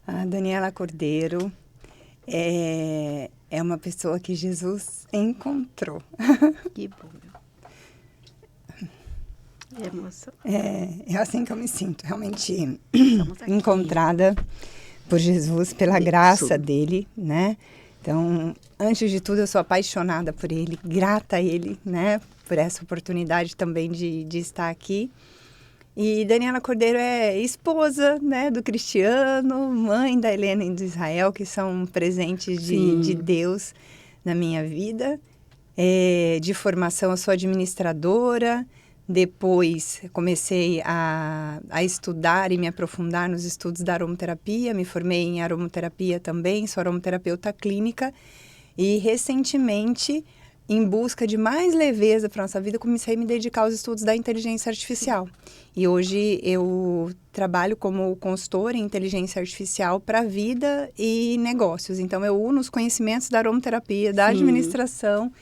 A Daniela Cordeiro é uma pessoa que Jesus encontrou.
Que bom. É, moça.
É assim que eu me sinto, realmente
Estamos aqui.
encontrada por Jesus, pela
Isso.
graça dele, né? Então, antes de tudo, eu sou apaixonada por ele, grata a ele, né? Por essa oportunidade também de estar aqui. E Daniela Cordeiro é esposa, né, do Cristiano, mãe da Helena e do Israel, que são presentes de Deus na minha vida. De formação, eu sou administradora. Depois, comecei a estudar e me aprofundar nos estudos da aromaterapia. Me formei em aromaterapia também, sou aromaterapeuta clínica. E, recentemente, em busca de mais leveza para a nossa vida, comecei a me dedicar aos estudos da inteligência artificial. E hoje eu trabalho como consultora em inteligência artificial para a vida e negócios. Então, eu uno os conhecimentos da aromaterapia, da administração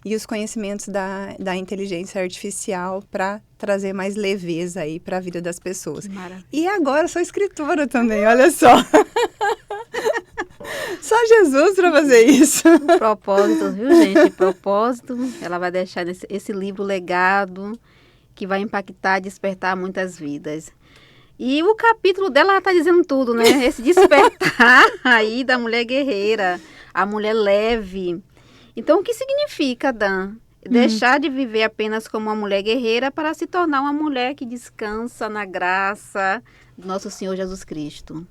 e os conhecimentos da inteligência artificial para trazer mais leveza aí para a vida das pessoas.
Maravilha.
E agora eu sou escritora também, olha só. Só Jesus para fazer isso.
Propósito, viu, gente? Propósito. Ela vai deixar esse livro legado que vai impactar e despertar muitas vidas. E o capítulo dela está dizendo tudo, né? Esse despertar aí da mulher guerreira, a mulher leve. Então, o que significa, Dan? Deixar de viver apenas como uma mulher guerreira para se tornar uma mulher que descansa na graça do nosso Senhor Jesus Cristo.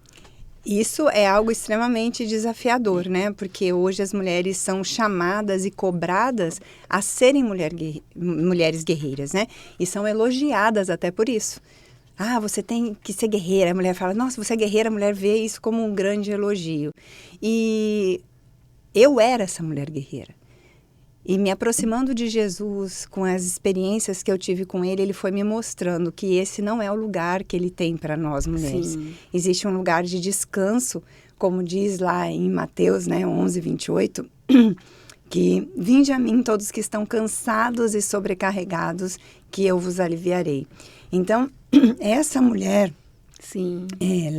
Isso é algo extremamente desafiador, né? Porque hoje as mulheres são chamadas e cobradas a serem mulheres guerreiras, né? E são elogiadas até por isso. Ah, você tem que ser guerreira. A mulher fala, nossa, você é guerreira. A mulher vê isso como um grande elogio. E eu era essa mulher guerreira. E me aproximando de Jesus, com as experiências que eu tive com ele, ele foi me mostrando que esse não é o lugar que ele tem para nós mulheres.
Sim.
Existe um lugar de descanso, como diz lá em Mateus, né, 11:28, que vinde a mim todos que estão cansados e sobrecarregados, que eu vos aliviarei. Então, essa mulher
Sim.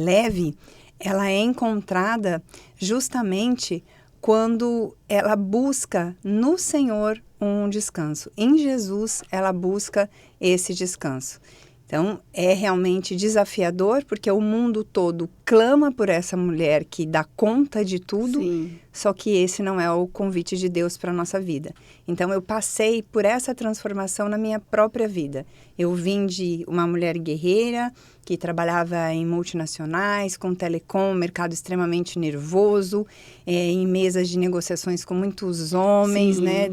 leve, ela é encontrada justamente quando ela busca no Senhor um descanso. Em Jesus, ela busca esse descanso. Então, é realmente desafiador, porque o mundo todo clama por essa mulher que dá conta de tudo,
Sim.
só que esse não é o convite de Deus para a nossa vida. Então, eu passei por essa transformação na minha própria vida. Eu vim de uma mulher guerreira, que trabalhava em multinacionais, com telecom, mercado extremamente nervoso, em mesas de negociações com muitos homens, né,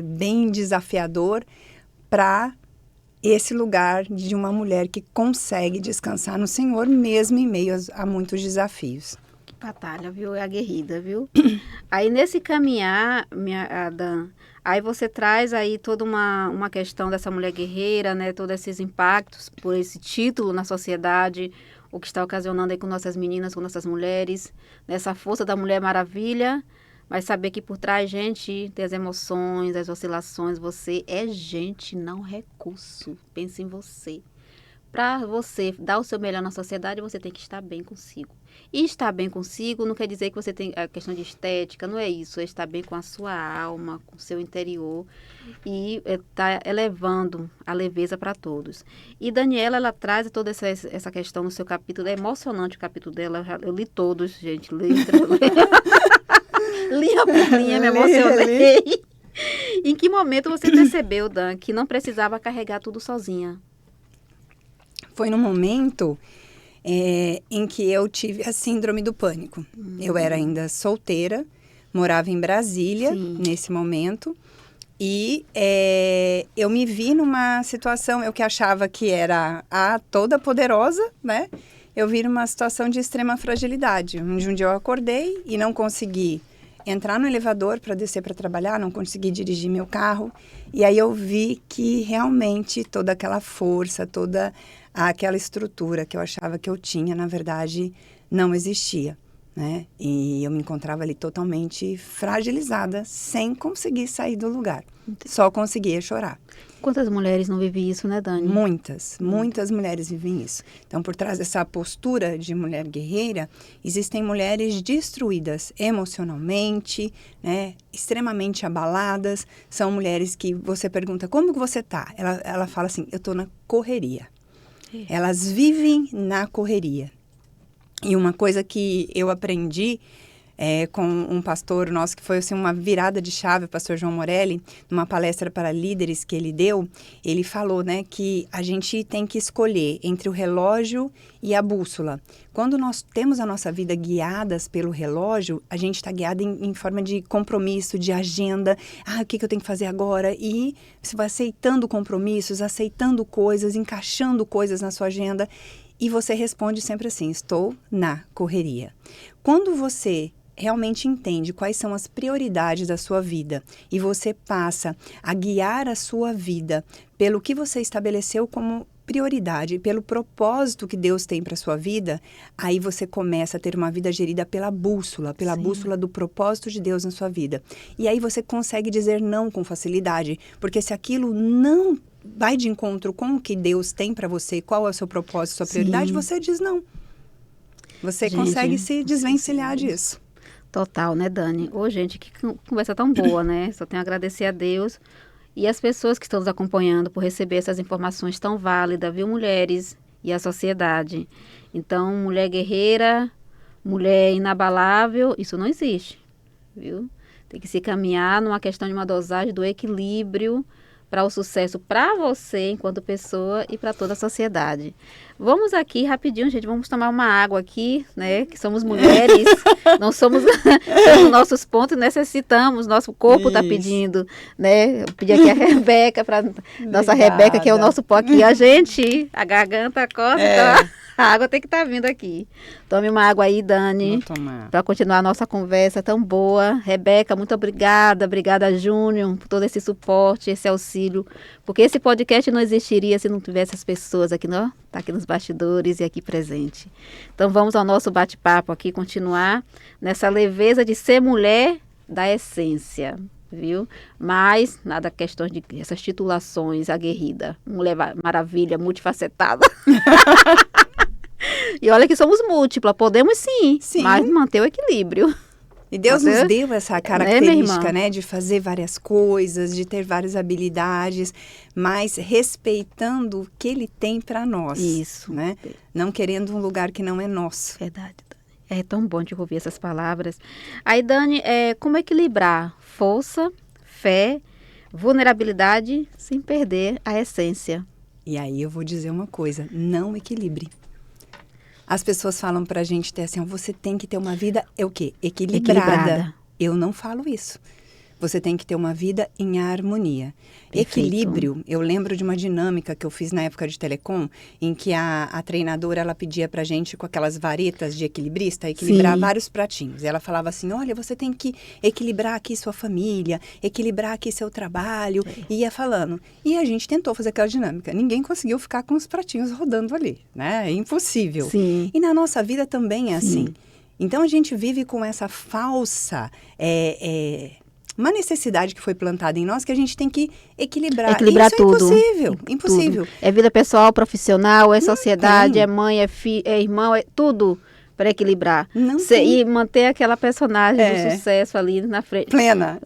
bem desafiador, para esse lugar de uma mulher que consegue descansar no Senhor, mesmo em meio a muitos desafios.
Que batalha, viu? É aguerrida, viu? Aí, nesse caminhar, Dan, aí você traz aí toda uma questão dessa mulher guerreira, né? Todos esses impactos por esse título na sociedade, o que está ocasionando aí com nossas meninas, com nossas mulheres, nessa força da Mulher Maravilha, mas saber que por trás, gente, tem as emoções, as oscilações, você é gente, não recurso. Pense em você. Para você dar o seu melhor na sociedade, você tem que estar bem consigo. E estar bem consigo não quer dizer que você tem a questão de estética, não é isso. É estar bem com a sua alma, com o seu interior e está elevando a leveza para todos. E Daniela, ela traz toda essa questão no seu capítulo. É emocionante o capítulo dela. Eu li todos, gente. Linha por linha, me emocionei. Em que momento você percebeu, Dan, que não precisava carregar tudo sozinha?
Foi no momento em que eu tive a síndrome do pânico. Eu era ainda solteira, morava em Brasília nesse momento. E eu me vi numa situação, eu que achava que era a toda poderosa, né? Eu vi numa situação de extrema fragilidade, onde um dia eu acordei e não consegui entrar no elevador para descer para trabalhar, não consegui dirigir meu carro. E aí eu vi que realmente toda aquela força, toda aquela estrutura que eu achava que eu tinha, na verdade, não existia, né? E eu me encontrava ali totalmente fragilizada, sem conseguir sair do lugar. Só conseguia chorar.
Quantas mulheres não vivem isso, né, Dani?
Muitas mulheres vivem isso. Então, por trás dessa postura de mulher guerreira, existem mulheres destruídas emocionalmente, né, extremamente abaladas. São mulheres que você pergunta, como que você tá? Ela fala assim, eu tô na correria. Elas vivem na correria. E uma coisa que eu aprendi com um pastor nosso, que foi assim, uma virada de chave, o pastor João Morelli, numa palestra para líderes que ele deu, ele falou, né, que a gente tem que escolher entre o relógio e a bússola. Quando nós temos a nossa vida guiadas pelo relógio, a gente está guiada em forma de compromisso, de agenda. O que eu tenho que fazer agora? E você vai aceitando compromissos, aceitando coisas, encaixando coisas na sua agenda. E você responde sempre assim, estou na correria. Quando você realmente entende quais são as prioridades da sua vida e você passa a guiar a sua vida pelo que você estabeleceu como prioridade, pelo propósito que Deus tem para a sua vida, aí você começa a ter uma vida gerida pela bússola do propósito de Deus na sua vida. E aí você consegue dizer não com facilidade, porque se aquilo não vai de encontro com o que Deus tem para você, qual é o seu propósito, sua prioridade, você diz não. Você consegue se desvencilhar disso.
Total, né, Dani? Ô, gente, que conversa tão boa, né? Só tenho a agradecer a Deus e as pessoas que estão nos acompanhando por receber essas informações tão válidas, viu, mulheres? E a sociedade. Então, mulher guerreira, mulher inabalável, isso não existe, viu? Tem que se caminhar numa questão de uma dosagem do equilíbrio para o sucesso para você enquanto pessoa e para toda a sociedade. Vamos aqui rapidinho, gente, vamos tomar uma água aqui, né, que somos mulheres, não somos temos nossos pontos, necessitamos, nosso corpo está pedindo, né, eu pedi aqui a Rebeca, para nossa Rebeca, que é o nosso pó aqui, a gente, a garganta coça, então a água tem que estar vindo aqui. Tome uma água aí, Dani, para continuar a nossa conversa tão boa. Rebeca, muito obrigada. Obrigada, Júnior, por todo esse suporte, esse auxílio. Porque esse podcast não existiria se não tivesse as pessoas aqui, não? Tá aqui nos bastidores e aqui presente. Então, vamos ao nosso bate-papo aqui, continuar nessa leveza de ser mulher da essência, viu? Mas, nada questões de essas titulações, aguerrida, mulher maravilha, multifacetada. E olha que somos múltipla, podemos sim, mas manter o equilíbrio.
E Deus nos deu essa característica, né, de fazer várias coisas, de ter várias habilidades, mas respeitando o que Ele tem para nós.
Isso.
Né? Não querendo um lugar que não é nosso.
Verdade, Dani. É tão bom de ouvir essas palavras. Aí, Dani, como equilibrar força, fé, vulnerabilidade, sem perder a essência?
E aí eu vou dizer uma coisa, não equilibre. As pessoas falam pra gente ter assim, você tem que ter uma vida, o quê? Equilibrada. Eu não falo isso. Você tem que ter uma vida em harmonia. Perfeito. Equilíbrio, eu lembro de uma dinâmica que eu fiz na época de telecom, em que a treinadora, ela pedia pra gente, com aquelas varetas de equilibrista, equilibrar vários pratinhos. E ela falava assim, olha, você tem que equilibrar aqui sua família, equilibrar aqui seu trabalho. E ia falando. E a gente tentou fazer aquela dinâmica. Ninguém conseguiu ficar com os pratinhos rodando ali, né? É impossível.
Sim.
E na nossa vida também é assim. Então, a gente vive com essa falsa... uma necessidade que foi plantada em nós que a gente tem que equilibrar.
Equilibrar
isso
tudo.
É impossível.
É vida pessoal, profissional, é sociedade, é mãe, é filho, é irmão, é tudo para equilibrar. E manter aquela personagem do sucesso ali na frente.
Plena.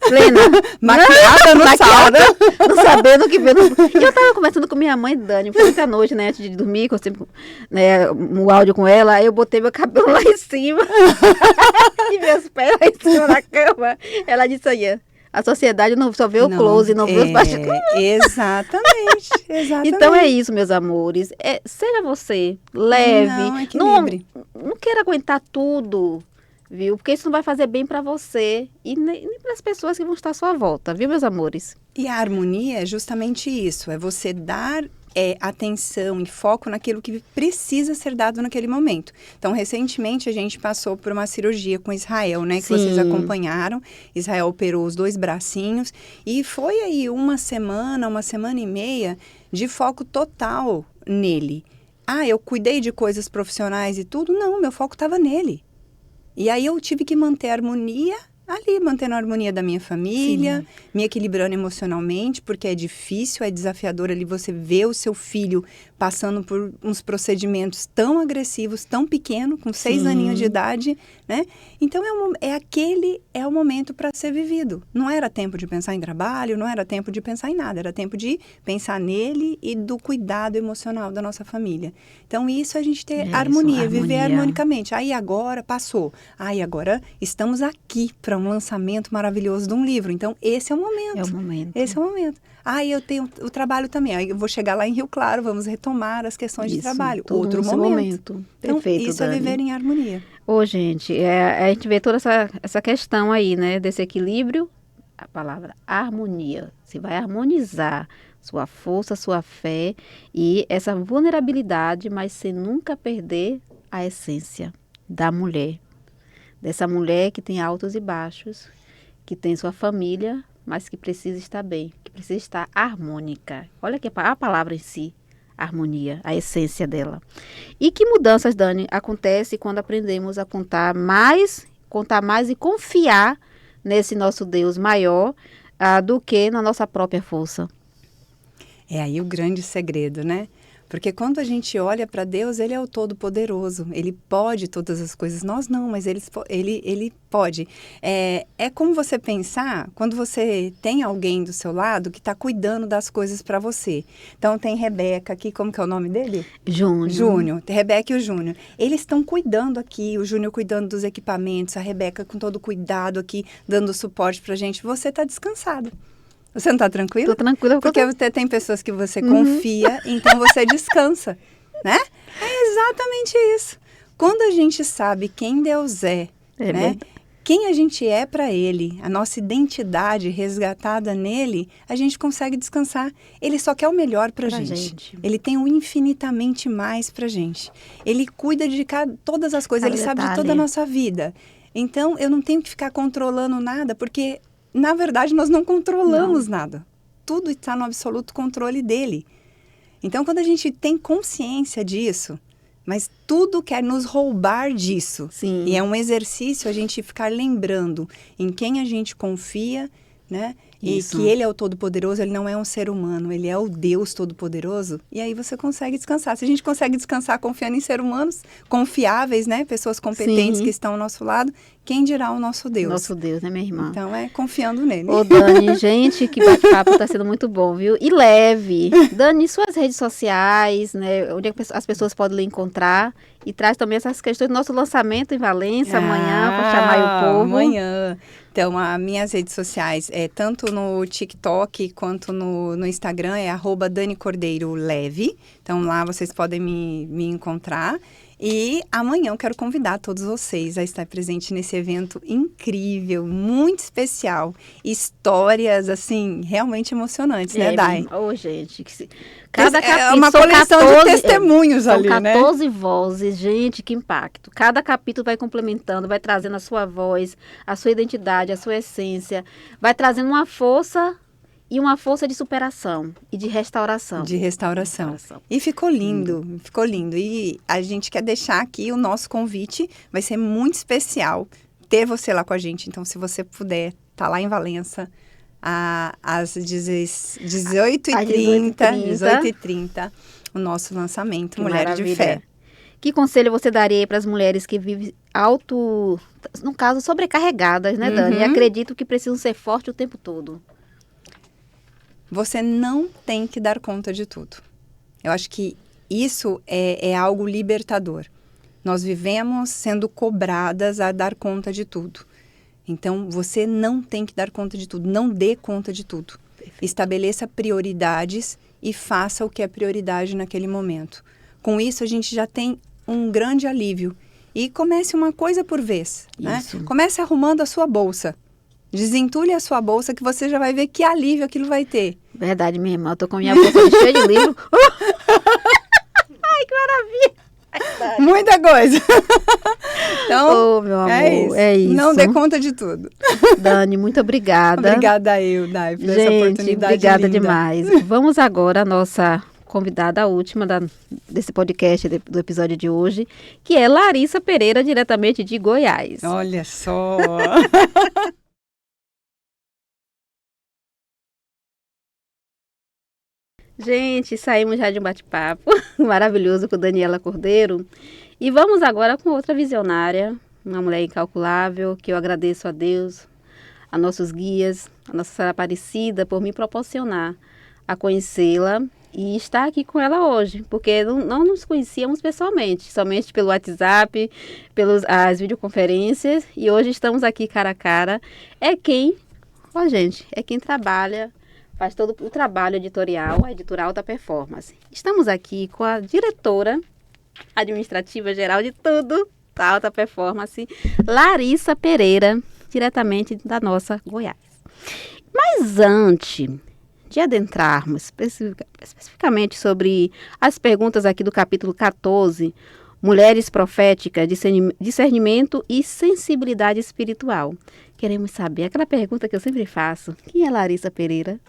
Maquiada no saldo. Não sabendo o que ver. E eu tava conversando com minha mãe, Dani, foi muita noite, né, antes de dormir, que eu sempre, né, um áudio com ela, aí eu botei meu cabelo lá em cima e meus pés lá em cima da cama. Ela disse aí, a sociedade não só vê o close, não vê os bastidores.
Exatamente.
Então é isso, meus amores. Seja você leve.
Não queira aguentar tudo.
viu? Porque isso não vai fazer bem para você e nem para as pessoas que vão estar à sua volta, viu, meus amores?
E a harmonia é justamente isso, é você dar atenção e foco naquilo que precisa ser dado naquele momento. Então, recentemente, a gente passou por uma cirurgia com Israel, né? Que vocês acompanharam. Israel operou os 2 bracinhos e foi aí uma semana e meia de foco total nele. Eu cuidei de coisas profissionais e tudo? Não, meu foco estava nele. E aí eu tive que manter a harmonia ali, mantendo a harmonia da minha família, me equilibrando emocionalmente, porque é difícil, é desafiador ali você ver o seu filho passando por uns procedimentos tão agressivos, tão pequeno, com 6 aninhos de idade, né? Então, é o momento para ser vivido. Não era tempo de pensar em trabalho, não era tempo de pensar em nada, era tempo de pensar nele e do cuidado emocional da nossa família. Então, isso a gente ter harmonia, viver harmonicamente. Aí agora passou. Aí agora estamos aqui para um lançamento maravilhoso de um livro. Então, esse é o momento.
É o momento.
Esse é o momento. Eu tenho o trabalho também. Aí eu vou chegar lá em Rio Claro, vamos retomar as questões de trabalho. Outro momento.
Perfeito,
então, isso
Dani.
é viver em harmonia.
Gente, a gente vê toda essa questão aí, né? Desse equilíbrio, a palavra harmonia. Você vai harmonizar sua força, sua fé e essa vulnerabilidade, mas sem nunca perder a essência da mulher. Dessa mulher que tem altos e baixos, que tem sua família, mas que precisa estar bem, que precisa estar harmônica. Olha aqui a palavra em si, harmonia, a essência dela. E que mudanças, Dani, acontece quando aprendemos a contar mais e confiar nesse nosso Deus maior do que na nossa própria força?
É aí o grande segredo, né? Porque quando a gente olha para Deus, Ele é o Todo-Poderoso. Ele pode todas as coisas. Nós não, mas Ele pode. É como você pensar, quando você tem alguém do seu lado que está cuidando das coisas para você. Então, tem Rebeca aqui, como que é o nome dele? Júnior. Rebeca e o Júnior. Eles estão cuidando aqui, o Júnior cuidando dos equipamentos, a Rebeca com todo cuidado aqui, dando suporte para a gente. Você está descansado. Você não está tranquila?
Estou tranquila.
Porque você tem pessoas que você confia, então você descansa, né? É exatamente isso. Quando a gente sabe quem Deus né?
Verdade.
Quem a gente é para Ele, a nossa identidade resgatada nele, a gente consegue descansar. Ele só quer o melhor para a gente. Ele tem o infinitamente mais para a gente. Ele cuida de todas as coisas, Ele sabe de toda a nossa vida. Então, eu não tenho que ficar controlando nada, porque... Na verdade, nós não controlamos nada. Tudo está no absoluto controle dele. Então, quando a gente tem consciência disso, mas tudo quer nos roubar disso.
Sim.
E é um exercício a gente ficar lembrando em quem a gente confia, né?
Isso.
E que Ele é o Todo-Poderoso, Ele não é um ser humano, Ele é o Deus Todo-Poderoso. E aí você consegue descansar. Se a gente consegue descansar confiando em seres humanos confiáveis, né? Pessoas competentes que estão ao nosso lado, quem dirá o nosso Deus?
Nosso Deus, né, minha irmã?
Então, confiando nele.
Ô, Dani, gente, que bate-papo tá sendo muito bom, viu? E leve. Dani, suas redes sociais, né? Onde as pessoas podem lhe encontrar. E traz também essas questões do nosso lançamento em Valência, amanhã, para chamar o povo.
Amanhã. Então, as minhas redes sociais, tanto no TikTok quanto no Instagram, é @DaniCordeiroLeve. Então, lá vocês podem me encontrar. E amanhã eu quero convidar todos vocês a estar presente nesse evento incrível, muito especial. Histórias, assim, realmente emocionantes, né, Dai?
Gente, cada capítulo...
É uma coleção 14, de testemunhos ali, né?
São 14 vozes, gente, que impacto. Cada capítulo vai complementando, vai trazendo a sua voz, a sua identidade, a sua essência. Vai trazendo uma força... E uma força de superação e de restauração.
De restauração. E ficou lindo, ficou lindo. E a gente quer deixar aqui o nosso convite, vai ser muito especial ter você lá com a gente. Então, se você puder, tá lá em Valença, às 18h30, o nosso lançamento,
Que
Mulheres
maravilha.
de Fé.
Que conselho você daria para as mulheres que vivem no caso, sobrecarregadas, né, Dani? E acreditam que precisam ser fortes o tempo todo?
Você não tem que dar conta de tudo. Eu acho que isso é algo libertador. Nós vivemos sendo cobradas a dar conta de tudo. Então, você não tem que dar conta de tudo. Não dê conta de tudo. Perfeito. Estabeleça prioridades e faça o que é prioridade naquele momento. Com isso, a gente já tem um grande alívio. e comece uma coisa por vez, né?
Isso.
Comece arrumando a sua bolsa. Desentulhe a sua bolsa que você já vai ver que alívio aquilo vai ter.
Verdade, minha irmã. Eu tô com a minha bolsa cheia de livro. Ai, que maravilha!
Muita coisa. Então,
Ô, meu amor, é isso.
Não dê conta de tudo.
Dani, muito obrigada.
Obrigada eu, Dai, por essa
Gente,
oportunidade
obrigada
linda.
demais. Vamos agora à nossa convidada última desse podcast, do episódio de hoje, que é Larissa Pereira, diretamente de Goiás.
Olha só.
Gente, saímos já de um bate-papo maravilhoso com Daniela Cordeiro. E vamos agora com outra visionária, uma mulher incalculável, que eu agradeço a Deus, a nossos guias, a Nossa Senhora Aparecida, por me proporcionar a conhecê-la e estar aqui com ela hoje, porque não nos conhecíamos pessoalmente, somente pelo WhatsApp, as videoconferências, e hoje estamos aqui cara a cara. É quem trabalha, faz todo o trabalho editorial, a editora Alta Performance. Estamos aqui com a diretora administrativa geral de tudo da Alta Performance, Larissa Pereira, diretamente da nossa Goiás. Mas antes de adentrarmos especificamente sobre as perguntas aqui do capítulo 14, Mulheres Proféticas, Discernimento e Sensibilidade Espiritual, queremos saber aquela pergunta que eu sempre faço: quem é Larissa Pereira?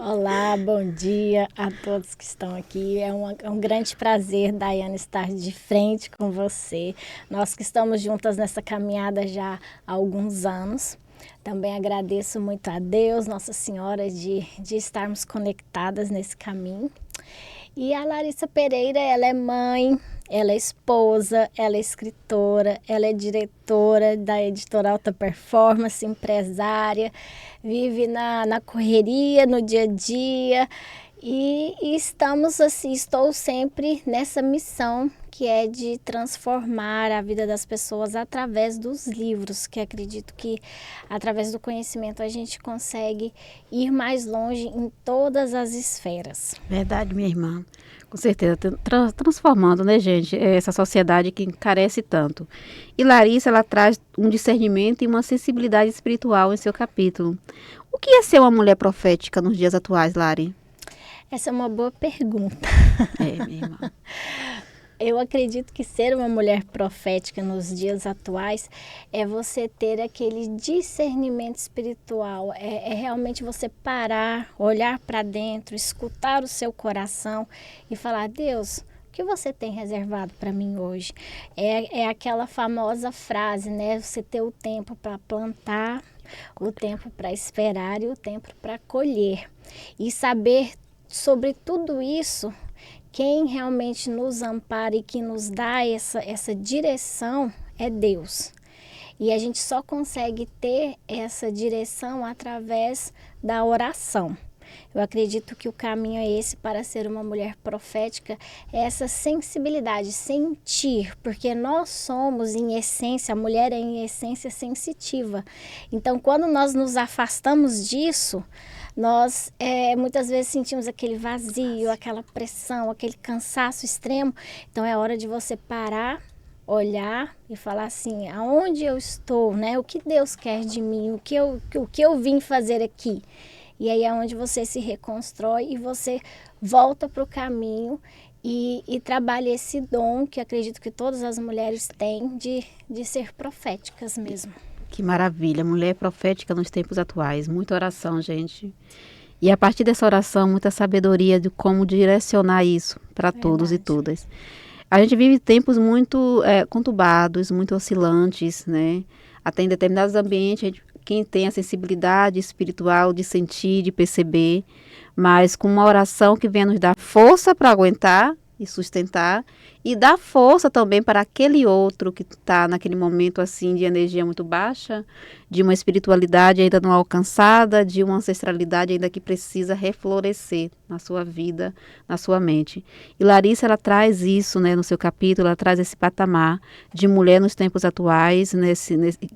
Olá, bom dia a todos que estão aqui. É um grande prazer, Daiane, estar de frente com você. Nós que estamos juntas nessa caminhada já há alguns anos. Também agradeço muito a Deus, Nossa Senhora, de estarmos conectadas nesse caminho. E a Larissa Pereira, ela é mãe, ela é esposa, ela é escritora, ela é diretora da editora Alta Performance, empresária, vive na correria, no dia a dia. E estamos assim, estou sempre nessa missão que é de transformar a vida das pessoas através dos livros, que acredito que através do conhecimento a gente consegue ir mais longe em todas as esferas.
Verdade, minha irmã. Com certeza, transformando, né, gente, essa sociedade que carece tanto. E Larissa, ela traz um discernimento e uma sensibilidade espiritual em seu capítulo. O que é ser uma mulher profética nos dias atuais, Lari?
Essa é uma boa pergunta.
É, minha irmã.
Eu acredito que ser uma mulher profética nos dias atuais é você ter aquele discernimento espiritual, é realmente você parar, olhar para dentro, escutar o seu coração e falar: Deus, o que você tem reservado para mim hoje? É aquela famosa frase, né? Você ter o tempo para plantar, o tempo para esperar e o tempo para colher. E saber sobre tudo isso, quem realmente nos ampara e que nos dá essa direção é Deus. E a gente só consegue ter essa direção através da oração. Eu acredito que o caminho é esse para ser uma mulher profética, é essa sensibilidade, sentir, porque nós somos em essência, a mulher é em essência sensitiva. Então, quando nós nos afastamos disso, nós muitas vezes sentimos aquele vazio, aquela pressão, aquele cansaço extremo. Então é hora de você parar, olhar e falar assim: aonde eu estou, né? O que Deus quer de mim, o que eu vim fazer aqui. E aí é onde você se reconstrói e você volta para o caminho e trabalha esse dom que acredito que todas as mulheres têm de ser proféticas mesmo.
Que maravilha, mulher profética nos tempos atuais. Muita oração, gente. E a partir dessa oração, muita sabedoria de como direcionar isso para todos e todas. A gente vive tempos muito conturbados, muito oscilantes, né? Até em determinados ambientes, quem tem a sensibilidade espiritual de sentir, de perceber, mas com uma oração que venha nos dar força para aguentar e sustentar, e dar força também para aquele outro que está naquele momento assim de energia muito baixa, de uma espiritualidade ainda não alcançada, de uma ancestralidade ainda que precisa reflorescer na sua vida, na sua mente. E Larissa, ela traz isso, né, no seu capítulo, ela traz esse patamar de mulher nos tempos atuais,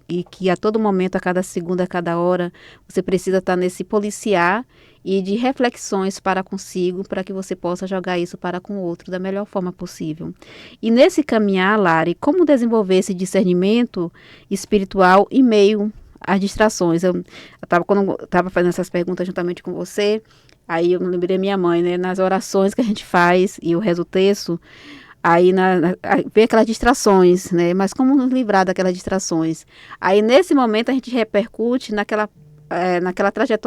e que a todo momento, a cada segundo, a cada hora, você precisa estar nesse policiar e de reflexões para consigo, para que você possa jogar isso para com o outro da melhor forma possível. E nesse caminhar, Lari, como desenvolver esse discernimento espiritual em meio às distrações? Quando eu estava fazendo essas perguntas juntamente com você, aí eu me lembrei da minha mãe, né? Nas orações que a gente faz, e eu rezo o texto, aí vem aquelas distrações, né? Mas como nos livrar daquelas distrações? Aí nesse momento a gente repercute naquela trajetória